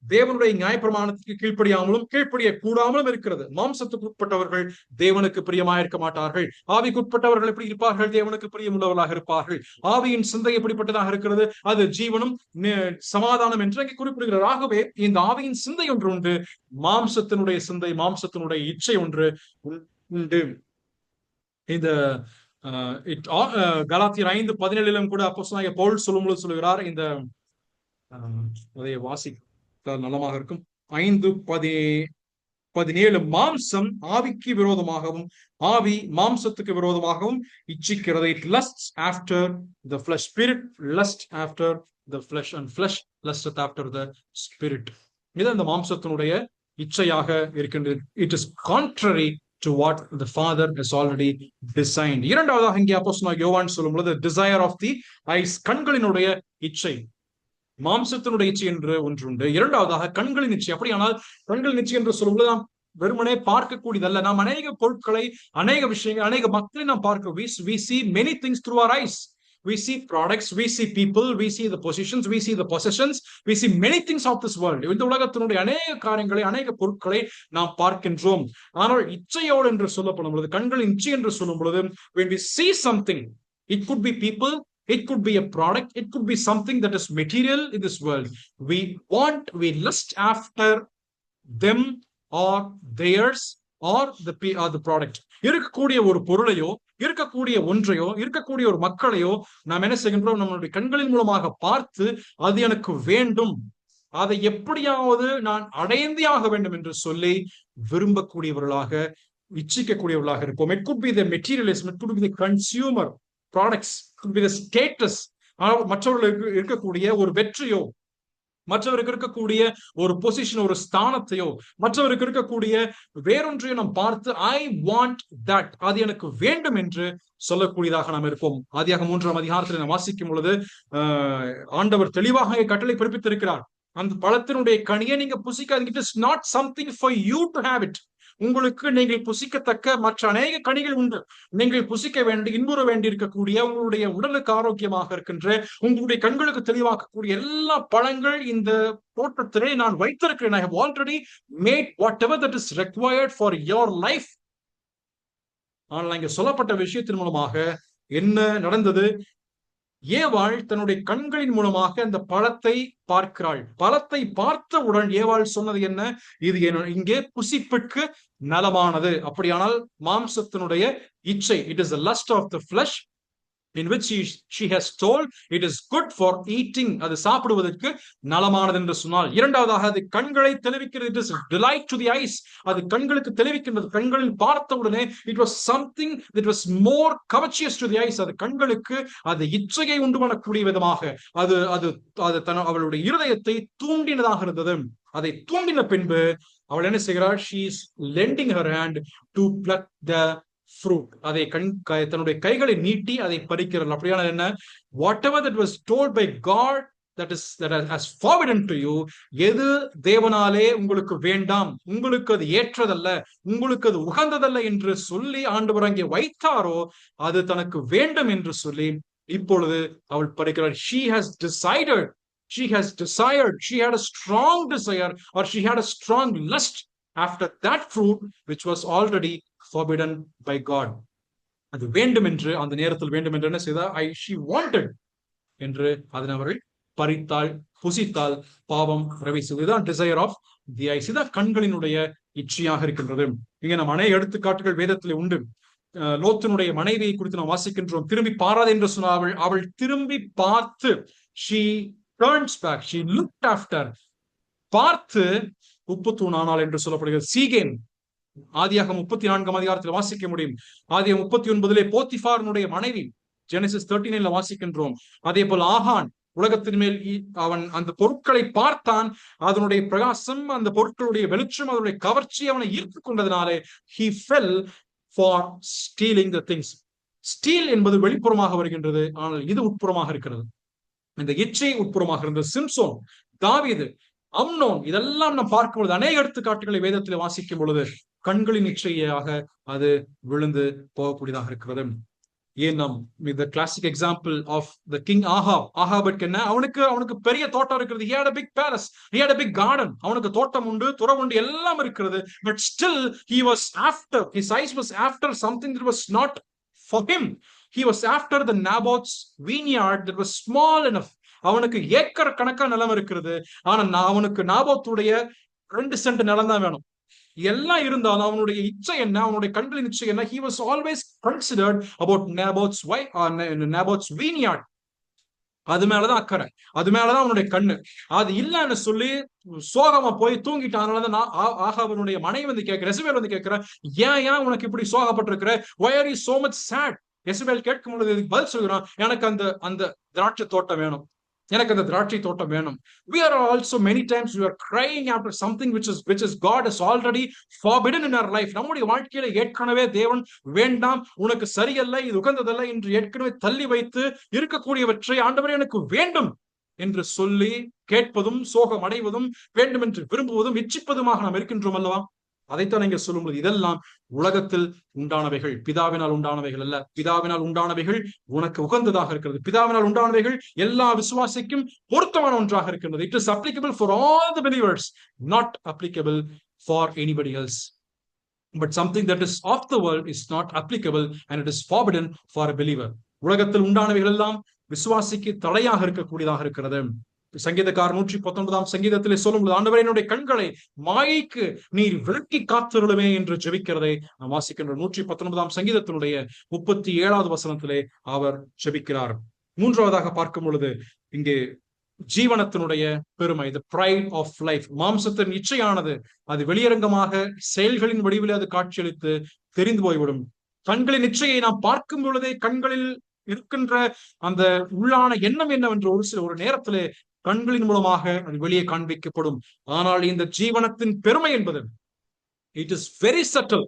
தேவனுடைய நியாயப்பிரமாணத்துக்கு கீழ்ப்படியாமலும் கீழ்ப்படிய கூடாமலும் இருக்கிறது. மாம்சத்துக்கு உட்பட்டவர்கள் தேவனுக்கு பிரியமாயிருக்க மாட்டார்கள். ஆவிக்கு உட்பட்டவர்கள் எப்படி இருப்பார்கள்? தேவனுக்கு பிரியமுள்ளவர்களாக இருப்பார்கள். ஆவியின் சிந்தை எப்படிப்பட்டதாக இருக்கிறது? அது ஜீவனும் சமாதானம் என்று அங்கே குறிப்பிடுகிறார். ஆகவே இந்த ஆவியின் சிந்தை ஒன்று உண்டு, மாம்சத்தினுடைய சிந்தை, மாம்சத்தினுடைய இச்சை ஒன்று உண்டு. இந்த கலாத்தியர் 5:17 கூட அப்போஸ்தலனாகிய பவுல் சொல்லும்போது சொல்லுகிறார், இந்த அதை வாசிக்க நலமாக இருக்கும். 5:17 மாம்சம் ஆவிக்கு விரோதமாகவும் ஆவி மாம்சத்துக்கு விரோதமாகவும் இச்சிக்கிறது. It lusts after the flesh. Spirit lusts after the flesh and flesh lusteth after the spirit. இது அந்த மாம்சத்தினுடைய இச்சையாக இருக்கின்றது. It is contrary to what the Father has already designed. இரண்டாவதாக இங்கே அப்போஸ்தலனாகிய யோவான் சொல்லும்போது desire of the eyes, கண்களினுடைய இச்சை. மாம்சத்தினுடைய இச்சை என்று ஒன்று உண்டு. இரண்டாவதாக கண்களின் இச்சை. அப்படியானால் கண்களின் இச்சை என்று சொல்லும்போது நாம் வெறுமனே பார்க்கக்கூடியதல்ல. நாம் அநேக பொருட்களை, அநேக விஷயங்கள், அநேக மக்களை நாம் பார்க்க. We see many things through our eyes. We see products, we see people, we see the positions, we see the possessions, we see many things of this world. இந்த உலகத்தினுடைய அநேக காரியங்களை, அநேக பொருட்களை நாம் பார்க்கின்றோம். ஆனால் இச்சையோடு என்று சொல்லப்படும் பொழுது, கண்களின் இச்சை என்று சொல்லும் பொழுது, when we see something, it could be people, it could be a product, it could be something that is material in this world. We lust after them or theirs or the product. இருக்கக்கூடிய ஒரு பொருளையோ, இருக்கக்கூடிய ஒன்றையோ, இருக்கக்கூடிய ஒரு மக்களையோ நாம் என்ன செய்கின்றோம்? நம்மளுடைய கண்களின் மூலமாக பார்த்து அது எனக்கு வேண்டும், அதை எப்படியாவது நான் அடைந்தே வேண்டும் என்று சொல்லி விரும்பக்கூடியவர்களாக, இச்சிக்கக்கூடியவர்களாக இருப்போம். It could be the materialism, it could be the consumer products, it could be the status. மற்றவர்களுக்கு இருக்கக்கூடிய ஒரு வெற்றியோ, மற்றவருக்கு இருக்கக்கூடிய ஒரு பொசிஷன், ஒரு ஸ்தானத்தையோ, மற்றவருக்கு இருக்கக்கூடிய வேறொன்றையோ நாம் பார்த்து ஐ வாண்ட் தட், அது எனக்கு வேண்டும் என்று சொல்லக்கூடியதாக நாம் இருப்போம். ஆதியாகமம் 3 நாம் வாசிக்கும் பொழுது ஆண்டவர் தெளிவாக கட்டளை பிறப்பித்திருக்கிறார். அந்த பழத்தினுடைய கனியை நீங்க புசிக்காதீங்க. It is not something for you to have it. உங்களுக்கு நீங்கள் புசிக்கத்தக்க மற்ற அநேக கனிகள் உண்டு. நீங்கள் புசிக்க வேண்டி, இன்புற வேண்டி இருக்கக்கூடிய, உங்களுடைய உடலுக்கு ஆரோக்கியமாக இருக்கின்ற, உங்களுடைய கண்களுக்கு தெளிவாக்கக்கூடிய எல்லா பழங்கள் இந்த தோட்டத்திலே நான் வைத்திருக்கிறேன். I have already made whatever that is required for your life. ஆனால் இங்கே சொல்லப்பட்ட விஷயத்தின் மூலமாக என்ன நடந்தது? ஏவாள் தன்னுடைய கண்களின் மூலமாக அந்த பழத்தை பார்க்கிறாள். பழத்தை பார்த்தவுடன் ஏவாள் சொன்னது என்ன? இது இங்கே புசிப்புக்கு நலமானது. அப்படியானால் மாம்சத்தினுடைய இச்சை, it is the lust of the flesh in which she has told it is good for eating. அது சாப்பிடுவதற்கு நலமானது என்று சொன்னால். இரண்டாவதாக அது கண்களை தெளிவிக்கிறது. It is delight to the eyes. அது கண்களுக்கு தெளிவிக்கின்றது. கண்களில் பார்த்தவுடனே it was something that was more covetous to the eyes. அது கண்களுக்கு அது இச்சையை உண்டு பண்ணக்கூடிய விதமாக அது அது அது அவளுடைய இருதயத்தை தூண்டினதாக இருந்தது. அதை தூண்டின பின்பு அவள் என்ன செய்கிறாள்? she is lending her hand to pluck the fruit. அதை தன்னுடைய கைகளை நீட்டி அதை பறிக்கிறாள். அப்படியான என்ன? whatever that was told by God that has forbidden to you, எது தேவனாலே உங்களுக்கு வேண்டாம், உங்களுக்கு அது ஏற்றதல்ல, உங்களுக்கு அது உகந்ததல்ல என்று சொல்லி ஆண்டவர் அங்கே வைத்தாரோ, அது தனக்கு வேண்டும் என்று சொல்லி இப்பொழுது அவள் பறிக்கிறாள். she has desired, she had a strong desire, or she had a strong lust after that fruit which was already forbidden by God. அது வேண்டும் என்று, அந்த நேரத்தில் வேண்டும் என்று என்ன செய்தார்? she wanted என்று அதனை அவர்கள் பறித்தாள், புசித்தால் பாவம் பிரவேசித்தது. இதுதான் desire of the eyes. இதுதான் கண்களினுடைய இச்சையாக இருக்கின்றது. இங்க நம்ம அநேக எடுத்துக்காட்டுகள் வேதத்திலே உண்டு. லோத்தினுடைய மனைவியை குறித்து நாம் வாசிக்கின்றோம். திரும்பி பாராது என்று சொன்னால் அவள் திரும்பி பார்த்து, she turns back, she looked after, பார்த்து உப்பு தூணானாள் என்று சொல்லப்படுகிறது. சீகேம் ஆதியாகமம் 34 வாசிக்க முடியும். ஆதியாகமம் 39 போத்திபாரனுடைய மனைவி, ஜெனசிஸ் 39 வாசிக்கின்றோம். அதே போல் ஆகான் உலகத்தின் மேல் அவன் அந்த பொருட்களை பார்த்தான், அதனுடைய பிரகாசம், அந்த பொருட்களுடைய வெளிச்சம், அதனுடைய கவர்ச்சி அவனை ஈர்த்து கொண்டதினாலே he fell for stealing the things. Steel என்பது வெளிப்புறமாக வருகின்றது, ஆனால் இது உட்புறமாக இருக்கிறது. இந்த இச்சை உட்புறமாக இருந்தது. சிம்சோன், தாவீது, அம்னோன், இதெல்லாம் நாம் பார்க்கும் பொழுது அநேக எடுத்துக்காட்டுகளை வேதத்தில் வாசிக்கும் பொழுது கண்களின் இச்சையாக அது விழுந்து போகக்கூடியதாக இருக்கிறது. ஏன் நாம் இந்த classic example of the king ஆஹாபுக்கு என்ன, அவனுக்கு பெரிய தோட்டம் இருக்கிறது. he had a big palace, he had a big garden. அவனுக்கு தோட்டம் உண்டு, துறவு உண்டு, எல்லாம் இருக்கிறது. but still he was after, his eyes was after something that was not for him. he was after the Naboth's vineyard that was small enough. அவனுக்கு acre கணக்கா நிலம் இருக்கிறது, ஆனா அவனுக்கு நாபோத்துடைய 2 சென்ட் நிலம் தான் வேணும். எல்லாம் இருந்தாலும் அவனுடைய இச்சை என்ன, அவனுடைய கண்களின் இச்சை என்ன? he was always considered about Naboth's wife, Naboth's vineyard. அது மேலதான் அக்கறை, அது மேலதான் அவனுடைய கண்ணு. அது இல்லன்னு சொல்லி சோகமா போய் தூங்கிட்டான். அதனாலதான் ஆகாபனுடைய மனைவி வந்து கேட்கிற, எசபேல் வந்து கேட்கிற, ஏன் உனக்கு இப்படி சோகப்பட்டிருக்கிற? why are you so much sad? Jezebel கேட்கும் பொழுது பதில் சொல்கிறான், எனக்கு அந்த திராட்சை தோட்டம் வேணும், எனக்கு அந்த திராட்சை தோட்டம் வேணும். we are also many times we are crying after something which is God has already forbidden in our life. நம்முடைய வாழ்க்கையில ஏற்கனவே தேவன் வேண்டாம், உனக்கு சரியல்ல, இது உகந்ததல்ல என்று ஏற்கனவே தள்ளி வைத்து இருக்கக்கூடியவற்றை ஆண்டவரே எனக்கு வேண்டும் என்று சொல்லி கேட்பதும், சோகம் அடைவதும், வேண்டும் என்று விரும்புவதும், இச்சிப்பதுமாக நாம் இருக்கின்றோம் அல்லவா? அதைத்தான் இங்க சொல்லும்போது இதெல்லாம் உலகத்தில் உண்டானவைகள், பிதாவினால் உண்டானவைகள் அல்ல. பிதாவினால் உண்டானவைகள் உனக்கு உகந்ததாக இருக்கிறது. பிதாவினால் உண்டானவைகள் எல்லா விசுவாசிக்கும் பொருத்தமான ஒன்றாக இருக்கிறது. It is applicable for all the believers, not applicable for anybody else. But something that is of the world is not applicable and it is forbidden for a believer. உலகத்தில் உண்டானவைகள் எல்லாம் விசுவாசிக்கு தடையாக இருக்கக்கூடியதாக இருக்கிறது. சங்கீதக்காரர் 119 சங்கீதத்திலே சொல்லும்போது, ஆண்டவரே என்னுடைய கண்களை மாயைக்கு நீர் விலக்கி காத்திருளுமே என்று ஜெபிக்கிறதை நாம் வாசிக்கின்ற 119 சங்கீதத்தினுடைய 37வது வசனத்திலே அவர் ஜெபிக்கிறார். மூன்றாவதாக பார்க்கும் பொழுது இங்கே ஜீவனத்தினுடைய பெருமை, the pride of life. மாம்சத்தின் இச்சையானது அது வெளியரங்கமாக செயல்களின் வடிவிலே அது காட்சியளித்து தெரிந்து போய்விடும். கண்களின் இச்சையை நாம் பார்க்கும் பொழுதே கண்களில் இருக்கின்ற அந்த உள்ளான எண்ணம் என்னவென்று ஒரு நேரத்திலே கண்களின் மூலமாக அது வெளியே காண்பிக்கப்படும். ஆனால் இந்த ஜீவனத்தின் பெருமை என்பது it is very subtle.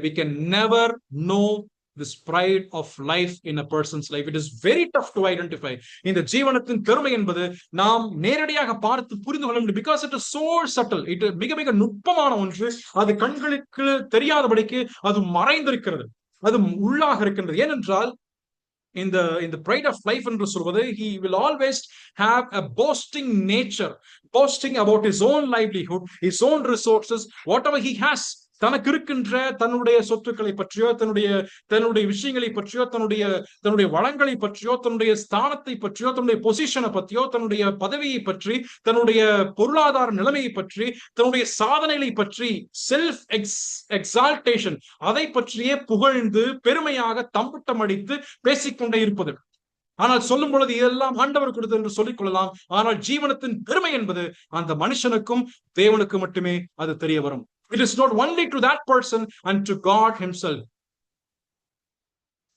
We can never know this pride of life in a person's life. It is very tough to identify. இந்த ஜீவனத்தின் பெருமை என்பது நாம் நேரடியாக பார்த்து புரிந்து கொள்ள முடியும். because it is so subtle. it மிக மிக நுட்பமான ஒன்று. அது கண்களுக்கு தெரியாதபடிக்கு அது மறைந்திருக்கிறது, அது உள்ளாக இருக்கின்றது. ஏனென்றால் இந்த pride of life என்று சொல்வது, he will always have a boasting nature, boasting about his own livelihood, his own resources, whatever he has. தனக்கு இருக்கின்ற தன்னுடைய சொத்துக்களை பற்றியோ, தன்னுடைய விஷயங்களை பற்றியோ, தன்னுடைய வளங்களை பற்றியோ, தன்னுடைய ஸ்தானத்தை பற்றியோ, தன்னுடைய பொசிஷனை பற்றியோ, தன்னுடைய பதவியை பற்றி, தன்னுடைய பொருளாதார நிலைமையை பற்றி, தன்னுடைய சாதனைகளை பற்றி, செல்ஃப் எக்ஸால்டேஷன், அதை பற்றியே புகழ்ந்து பெருமையாக தம்பட்டம் அடித்து பேசிக்கொண்டே இருப்பது. ஆனால் சொல்லும் பொழுது இதெல்லாம் ஆண்டவர் கொடுத்தது என்று சொல்லிக் கொள்ளலாம். ஆனால் ஜீவனத்தின் பெருமை என்பது அந்த மனுஷனுக்கும் தேவனுக்கு மட்டுமே அது தெரிய வரும். It is not only to that person and to God himself.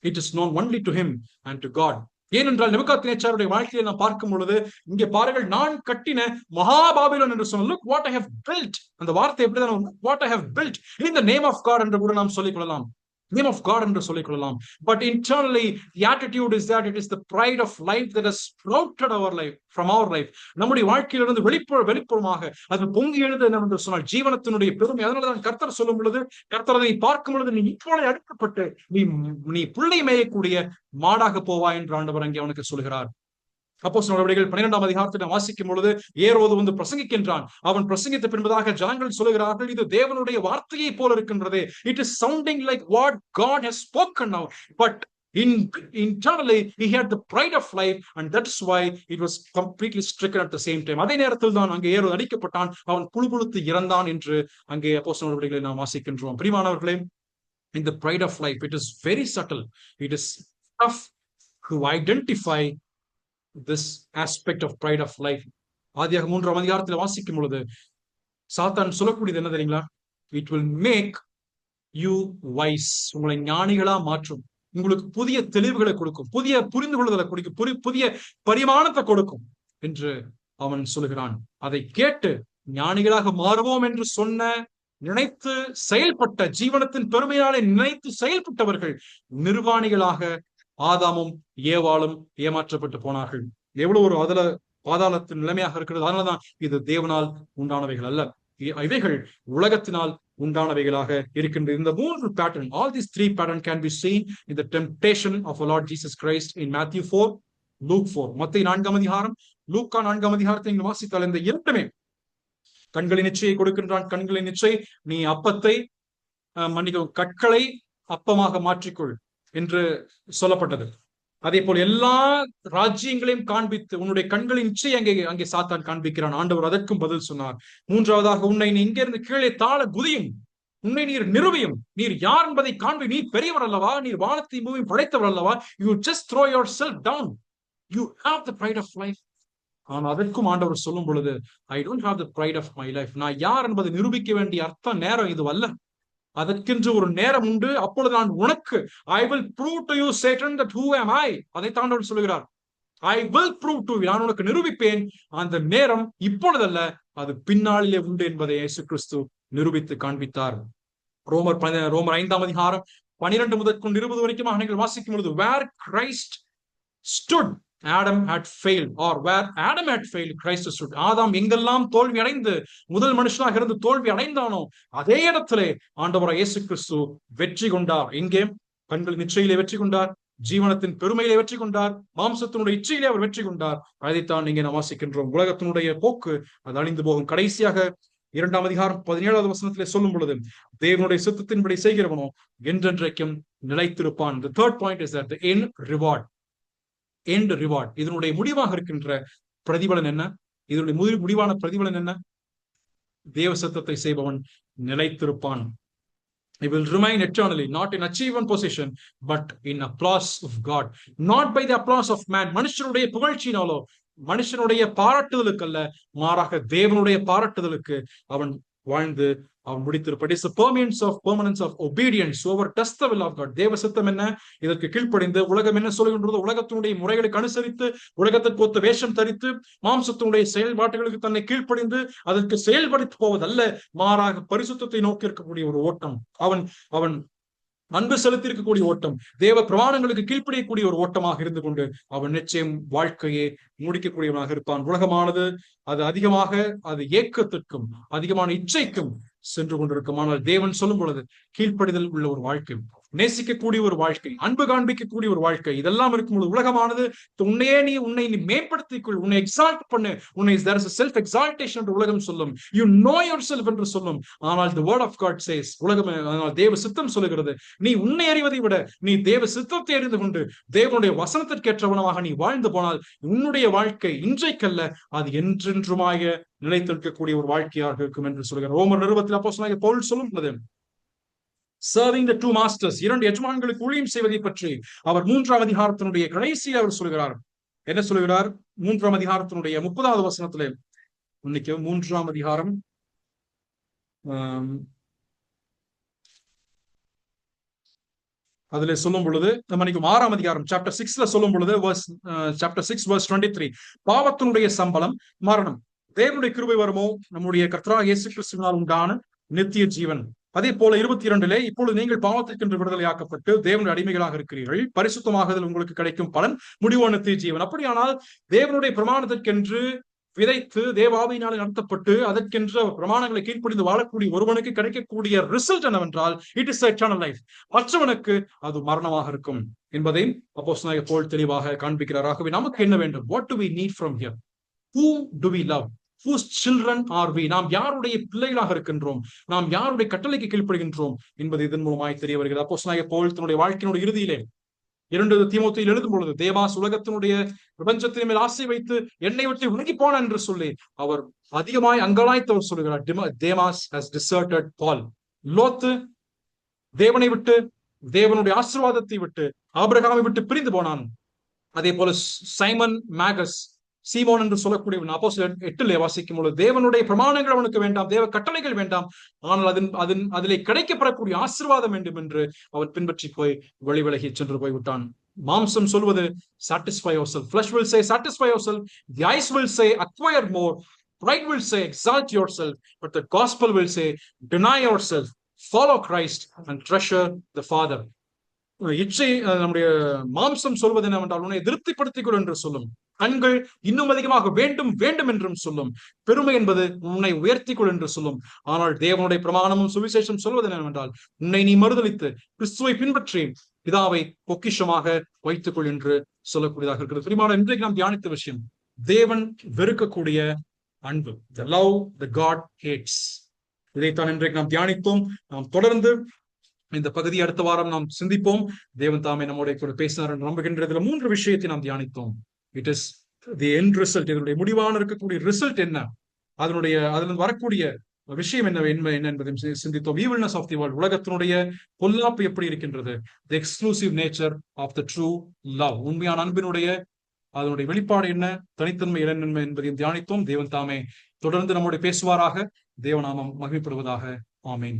It is not only to him and to God. ஏனென்றால் நேபுகாத்நேச்சாருடைய வாழ்க்கையை நாம் பார்க்கும் பொழுது இங்கே பாருங்கள், நான் கட்டின மகாபாபிலோன் என்று சொன்ன, look what I have built. அந்த வார்த்தை எப்படிதான், what I have built in the name of God என்று கூட நாம் சொல்லிக் கொள்ளலாம், name of God என்று சொல்லிக் கொள்ளலாம். But internally the attitude is that it is the pride of life that has sprouted our life from our life. நம்முடைய வாழ்க்கையிலிருந்து வெளிப்புறமாக அது பொங்கி எழுது என்று சொன்னால் ஜீவனத்தினுடைய பெருமை. அதனாலதான் கர்த்தர் சொல்லும் பொழுது, கர்த்தர் அதை பார்க்கும் பொழுது, நீ இப்பொழுது அடுக்கப்பட்டு நீ புள்ளை மேயக்கூடிய மாடாக போவாய் என்று ஆண்டவர் அங்கே அவனுக்கு சொல்கிறார். அப்போஸ்தலர் நடவடிக்கைகள் 12ஆம் அதிகாரத்தை வாசிக்கும் பொழுது ஏரோது வந்து பிரசங்கிக்கின்றான். அவன் பிரசங்கித்த பின்பதாக ஜனங்கள் சொல்லுகிறார்கள், இது தேவனுடைய வார்த்தையை போல இருக்கின்றது. It is sounding like what God has spoken now, but internally he had the pride of life and that's why it was completely stricken at the same time. அதே நேரத்தில் தான் அங்கே ஏரோது அடிக்கப்பட்டான், அவன் புழுபுழுத்து இறந்தான் என்று அங்கே அப்போஸ்தலர் நடவடிக்கைகளை நாம் வாசிக்கின்றோம். பிரியமானவர்களே, in the pride of life, it is very subtle. It is tough to identify this aspect of pride of life. ஆதியாகமம் 3ஆம் அதிகாரத்தில் வாசிக்கும் பொழுது சாத்தான் சொல்லக்கூடியது என்ன தெரியுங்களா? it will make you wise. உங்களை ஞானிகளா மாற்றும், உங்களுக்கு புதிய தெளிவுகளை கொடுக்கும், புதிய புரிந்து கொள்ளுதலை கொடுக்கும், புதிய பரிமாணத்தை கொடுக்கும் என்று அவன் சொல்லுகிறான். அதை கேட்டு ஞானிகளாக மாறுவோம் என்று சொன்ன, நினைத்து செயல்பட்ட, ஜீவனத்தின் பெருமையாலே நினைத்து செயல்பட்டவர்கள் நிர்வாணிகளாக ஆதாமும் ஏவாளும் ஏமாற்றப்பட்டு போனார்கள். எவ்வளவு ஒரு பாதாளத்தின் நிலைமையாக இருக்கிறது. அதனாலதான் இது தேவனால் உண்டானவைகள் அல்ல, இவைகள் உலகத்தினால் உண்டானவைகளாக இருக்கின்றது. இந்த மூன்று pattern, all these three pattern can be seen in the temptation of our Lord Jesus Christ in Matthew 4, Luke 4. மத்தேயு 4ஆம் அதிகாரம், லூக்கா 4ஆம் அதிகாரத்தை நீங்கள் வாசித்தால் இந்த இரண்டுமே கண்களின் இச்சையை கொடுக்கின்றான். கண்களின் இச்சை, நீ அப்பத்தை மன்னிக்கவும் கற்களை அப்பமாக மாற்றிக்கொள் என்று சொல்லப்பட்டது. அதே போல எல்லா ராஜ்யங்களையும் காண்பித்து உன்னுடைய கண்களின் இச்சை அங்கே சாத்தான் காண்பிக்கிறான். ஆண்டவர் அதற்கும் பதில் சொன்னார். மூன்றாவதாக, உன்னை நீ இங்கிருந்து கீழே தாழ குதியும், உன்னை நீர் நிறுவியும், நீர் யார் என்பதை காண்பி, நீ பெரியவர் அல்லவா, நீர் வானத்தை பூமியும் படைத்தவர் அல்லவா, you just throw yourself down, you have the pride of life. ஆனால் அதற்கும் ஆண்டவர் சொல்லும் பொழுது, I don't have the pride of my life, நான் யார் என்பதை நிரூபிக்க வேண்டிய அர்த்தம் நேரம் இது அல்ல, அதற்கென்று ஒரு நேரம் உண்டு. அப்பொழுது நான் உனக்கு I will prove to you Satan that who am I, அதை தாண்டவர் சொல்லுகிறார். ஐ வில் ப்ரூவ் டு, நான் உனக்கு நிரூபிப்பேன். அந்த நேரம் இப்பொழுதல்ல, அது பின்னாளிலே உண்டு என்பதை இயேசு கிறிஸ்து நிரூபித்து காண்பித்தார். ரோமர் 5ஆம் அதிகாரம் 12 முதல் 20 வரைக்கும் நீங்கள் வாசிக்கும் பொழுது, where Christ stood Adam had failed, or where Adam had failed Christ stood. ஆதாம் எங்கெல்லாம் தோல்வி அடைந்து முதல் மனுஷனாக இருந்து தோல்வி அடைந்தானோ அதே இடத்திலே ஆண்டவராய் இயேசு கிறிஸ்து வெற்றி கொண்டார். எங்கே? கண்களின் இச்சையிலே வெற்றி கொண்டார், ஜீவனத்தின் பெருமையிலே வெற்றி கொண்டார், மாம்சத்தினுடைய இச்சையிலே அவர் வெற்றி கொண்டார். அதைத்தான் இங்கே நாம் வாசிக்கின்றோம். உலகத்தினுடைய போக்கு அது அழிந்து போகும். கடைசியாக 2ஆம் அதிகாரம் 17வது வசனத்திலே சொல்லும் பொழுது, தேவனுடைய சித்தத்தின்படி செய்கிறவனோ என்றென்றைக்கும் நிலைத்திருப்பான். The third point is that the end reward. இதனுடைய முடிவாக இருக்கின்ற பிரதிபலன் என்ன? இதனுடைய முடிவான பிரதிபலன் என்ன? தேவ சித்தத்தை செய்பவன் நிலைத்திருப்பான். He will remain eternally, not in achievement position, but in applause of God. Not by the applause of man. மனுஷனுடைய புகழ்ச்சியினாலோ, மனுஷனுடைய பாராட்டுதலுக்கு அல்ல, மாறாக தேவனுடைய பாராட்டுதலுக்கு அவன் வாழ்ந்து அவன் முடித்திருப்பான். It is the permanence of obedience. Whoever does the will of God. தேவ சித்தம் என்ன? இதற்கு கீழ்ப்படிந்து, உலகம் என்ன சொல்கின்றது, உலகத்தினுடைய முறைகளுக்கு அனுசரித்து, உலகத்திற்கு ஒத்த வேஷம் தரித்து, மாம்சத்தினுடைய செயல்பாட்டுகளுக்கு தன்னை கீழ்ப்படிந்து அதற்கு செயல்படுத்தி போவதல்ல, மாறாக பரிசுத்தத்தை நோக்கி இருக்கக்கூடிய ஒரு ஓட்டம், அவன் அன்பு செலுத்தி இருக்கக்கூடிய ஓட்டம், தேவ பிரமாணங்களுக்கு கீழ்ப்படியக்கூடிய ஒரு ஓட்டமாக இருந்து கொண்டு அவன் நிச்சயம் வாழ்க்கையை முடிக்கக்கூடியவனாக இருப்பான். உலகமானது அது அதிகமாக அது ஏக்கத்திற்கும் அதிகமான இச்சைக்கும் சென்று கொண்டிருக்கும். ஆனால் தேவன் சொல்லும் பொழுது கீழ்ப்படிதல் உள்ள ஒரு வாழ்க்கை, நேசிக்கக்கூடிய ஒரு வாழ்க்கை, அன்பு காண்பிக்கக்கூடிய ஒரு வாழ்க்கை, இதெல்லாம் இருக்கும்போது உலகமானது உன்னை நீ மேம்படுத்திக்கொள், உன்னை எக்ஸால்ட் பண்ணு, உன்னை there is a self exaltation என்று உலகம் சொல்லும், you know yourself என்று சொல்லும். ஆனால் the word of God says, தேவ சித்தம் சொல்லுகிறது, நீ உன்னை அறிவதை விட நீ தேவ சித்தத்தை அறிந்து கொண்டு தேவனுடைய வசனத்திற்கேற்றவனமாக நீ வாழ்ந்து போனால் உன்னுடைய வாழ்க்கை இன்றைக்கல்ல, அது என்றென்றுமாக நிலைத்திருக்கக்கூடிய ஒரு வாழ்க்கையாக இருக்கும் என்று சொல்கிறார். ரோமர் நிருபத்தில் அப்போஸ்தலனாகிய பவுல் சொல்லும் serving the two masters, இரண்டு எஜமான்களுக்கு ஊழியம் செய்வதை பற்றி அவர் 3ஆம் அதிகாரத்தினுடைய கடைசியில் அவர் சொல்கிறார். என்ன சொல்கிறார்? 3ஆம் அதிகாரத்தினுடைய 30வது வசனத்திலே, 3ஆம் அதிகாரம் அதிலே சொல்லும் பொழுது, 6ஆம் அதிகாரம் சாப்டர் 6ல சொல்லும் பொழுது, சாப்டர் 6 verse 23, பாவத்தினுடைய சம்பளம் மரணம், தேவனுடைய கிருபை வருமோ நம்முடைய கர்த்தராகிய இயேசு கிறிஸ்துவினால் உண்டான நித்திய ஜீவன். அதே போல 22லே, இப்பொழுது நீங்கள் பாவத்திற்கென்று விடுதலையாக்கப்பட்டு தேவனுடைய அடிமைகளாக இருக்கிறீர்கள், பரிசுத்தமாகுதல் உங்களுக்கு கிடைக்கும் பலன் முடிவான நித்திய ஜீவன். அப்படியானால் தேவனுடைய பிரமாணத்திற்கென்று விதைத்து தேவாவியினாலே நடத்தப்பட்டு அதற்கென்று பிரமாணங்களை கீழ்ப்படிந்து வாழக்கூடிய ஒருவனுக்கு கிடைக்கக்கூடிய ரிசல்ட் என்னவென்றால், இட் இஸ் எட்டர்னல் லைஃப். மற்றவனுக்கு அது மரணமாக இருக்கும் என்பதையும் அப்போஸ்தலனாகிய பவுல் தெளிவாக காண்பிக்கிறார். ஆகவே நமக்கு என்ன வேண்டும்? What do we need from here? Who do we love? Whose children are we? நாம் யாருடைய பிள்ளைகளாக இருக்கின்றோம், நாம் யாருடைய கட்டளைக்கு கீழ்ப்படுகின்றோம் என்பது இதன் மூலமாய் தெரிய வருகிறது. அப்போஸ்தலனாகிய பவுல் தன்னுடைய வாழ்க்கையினுடைய இறுதியிலே 2 தீமோத்தேயுவில் எழுதும் பொழுது, தேமாஸ் உலகத்தினுடைய பிரபஞ்சத்தின் மேல் ஆசை வைத்து என்னை விட்டு விலகி போனான் என்று சொல்லி அவர் அதிகமாய் அங்கலாய்த்தவர் சொல்கிறார். தேமாஸ் has deserted Paul. லோத்து தேவனை விட்டு, தேவனுடைய ஆசீர்வாதத்தை விட்டு, ஆபிரகாமை விட்டு பிரிந்து போனான். அதே போல சைமன் மேகஸ், சீமோன் என்று சொல்லக்கூடியவன் அப்போஸ்தலர் 8லே வாசிக்கும் பொழுது, தேவனுடைய பிரமாணங்கள் அவனுக்கு வேண்டாம், தேவ கட்டளைகள் வேண்டாம், ஆனால் அதிலே கிடைக்கப்படக்கூடிய ஆசீர்வாதம் வேண்டும் என்று அவன் பின்பற்றி போய் விலகி சென்று போய்விட்டான். மாம்சம் சொல்வது satisfy yourself, flesh will say satisfy yourself, the eyes will say acquire more, pride will say exalt yourself, but the gospel will say deny yourself, follow Christ and treasure the Father. இச்சை நம்முடைய மாம்சம் சொல்வது என்னவென்றால் உன்னை திருப்திப்படுத்திக் கொள் என்று சொல்லும். கண்கள் இன்னும் அதிகமாக வேண்டும் வேண்டும் என்றும் சொல்லும். பெருமை என்பது உன்னை உயர்த்திக் கொள் என்று சொல்லும். ஆனால் தேவனுடைய பிரமாணமும் சுவிசேஷம் சொல்வது என்னவென்றால் உன்னை நீ மறுதலித்து கிறிஸ்துவை பின்பற்றி பிதாவை பொக்கிஷமாக வைத்துக் கொள் என்று சொல்லக்கூடியதாக இருக்கிறது. பிரியமான, இன்றைக்கு நாம் தியானித்த விஷயம் தேவன் வெறுக்கக்கூடிய அன்பு. The love that God hates. இதைத்தான் இன்றைக்கு நாம் தியானித்தோம். நாம் தொடர்ந்து இந்த பகுதி அடுத்த வாரம் நாம் சிந்திப்போம். தேவன் தாமே நம்முடைய கூட பேசினார் என்று நம்புகின்றதுல 3 விஷயத்தை நாம் தியானித்தோம். It is the end result. இதனுடைய முடிவான இருக்கக்கூடிய ரிசல்ட் என்ன, அதிலிருந்து வரக்கூடிய விஷயம் என்ன என்பதை சிந்தித்தோம். ஈவில்னஸ் ஆஃப் தி வேர்ல்ட், உலகத்தினுடைய பொல்லாப்பு எப்படி இருக்கின்றது. The exclusive nature of the true love, உண்மையான அன்பினுடைய அதனுடைய வெளிப்பாடு என்ன, தனித்தன்மை என்ன என்பதையும் தியானித்தோம். தேவன் தாமே தொடர்ந்து நம்முடைய பேசுவாராக. தேவநாமம் மகிமைப்படுவதாக. ஆமீன்.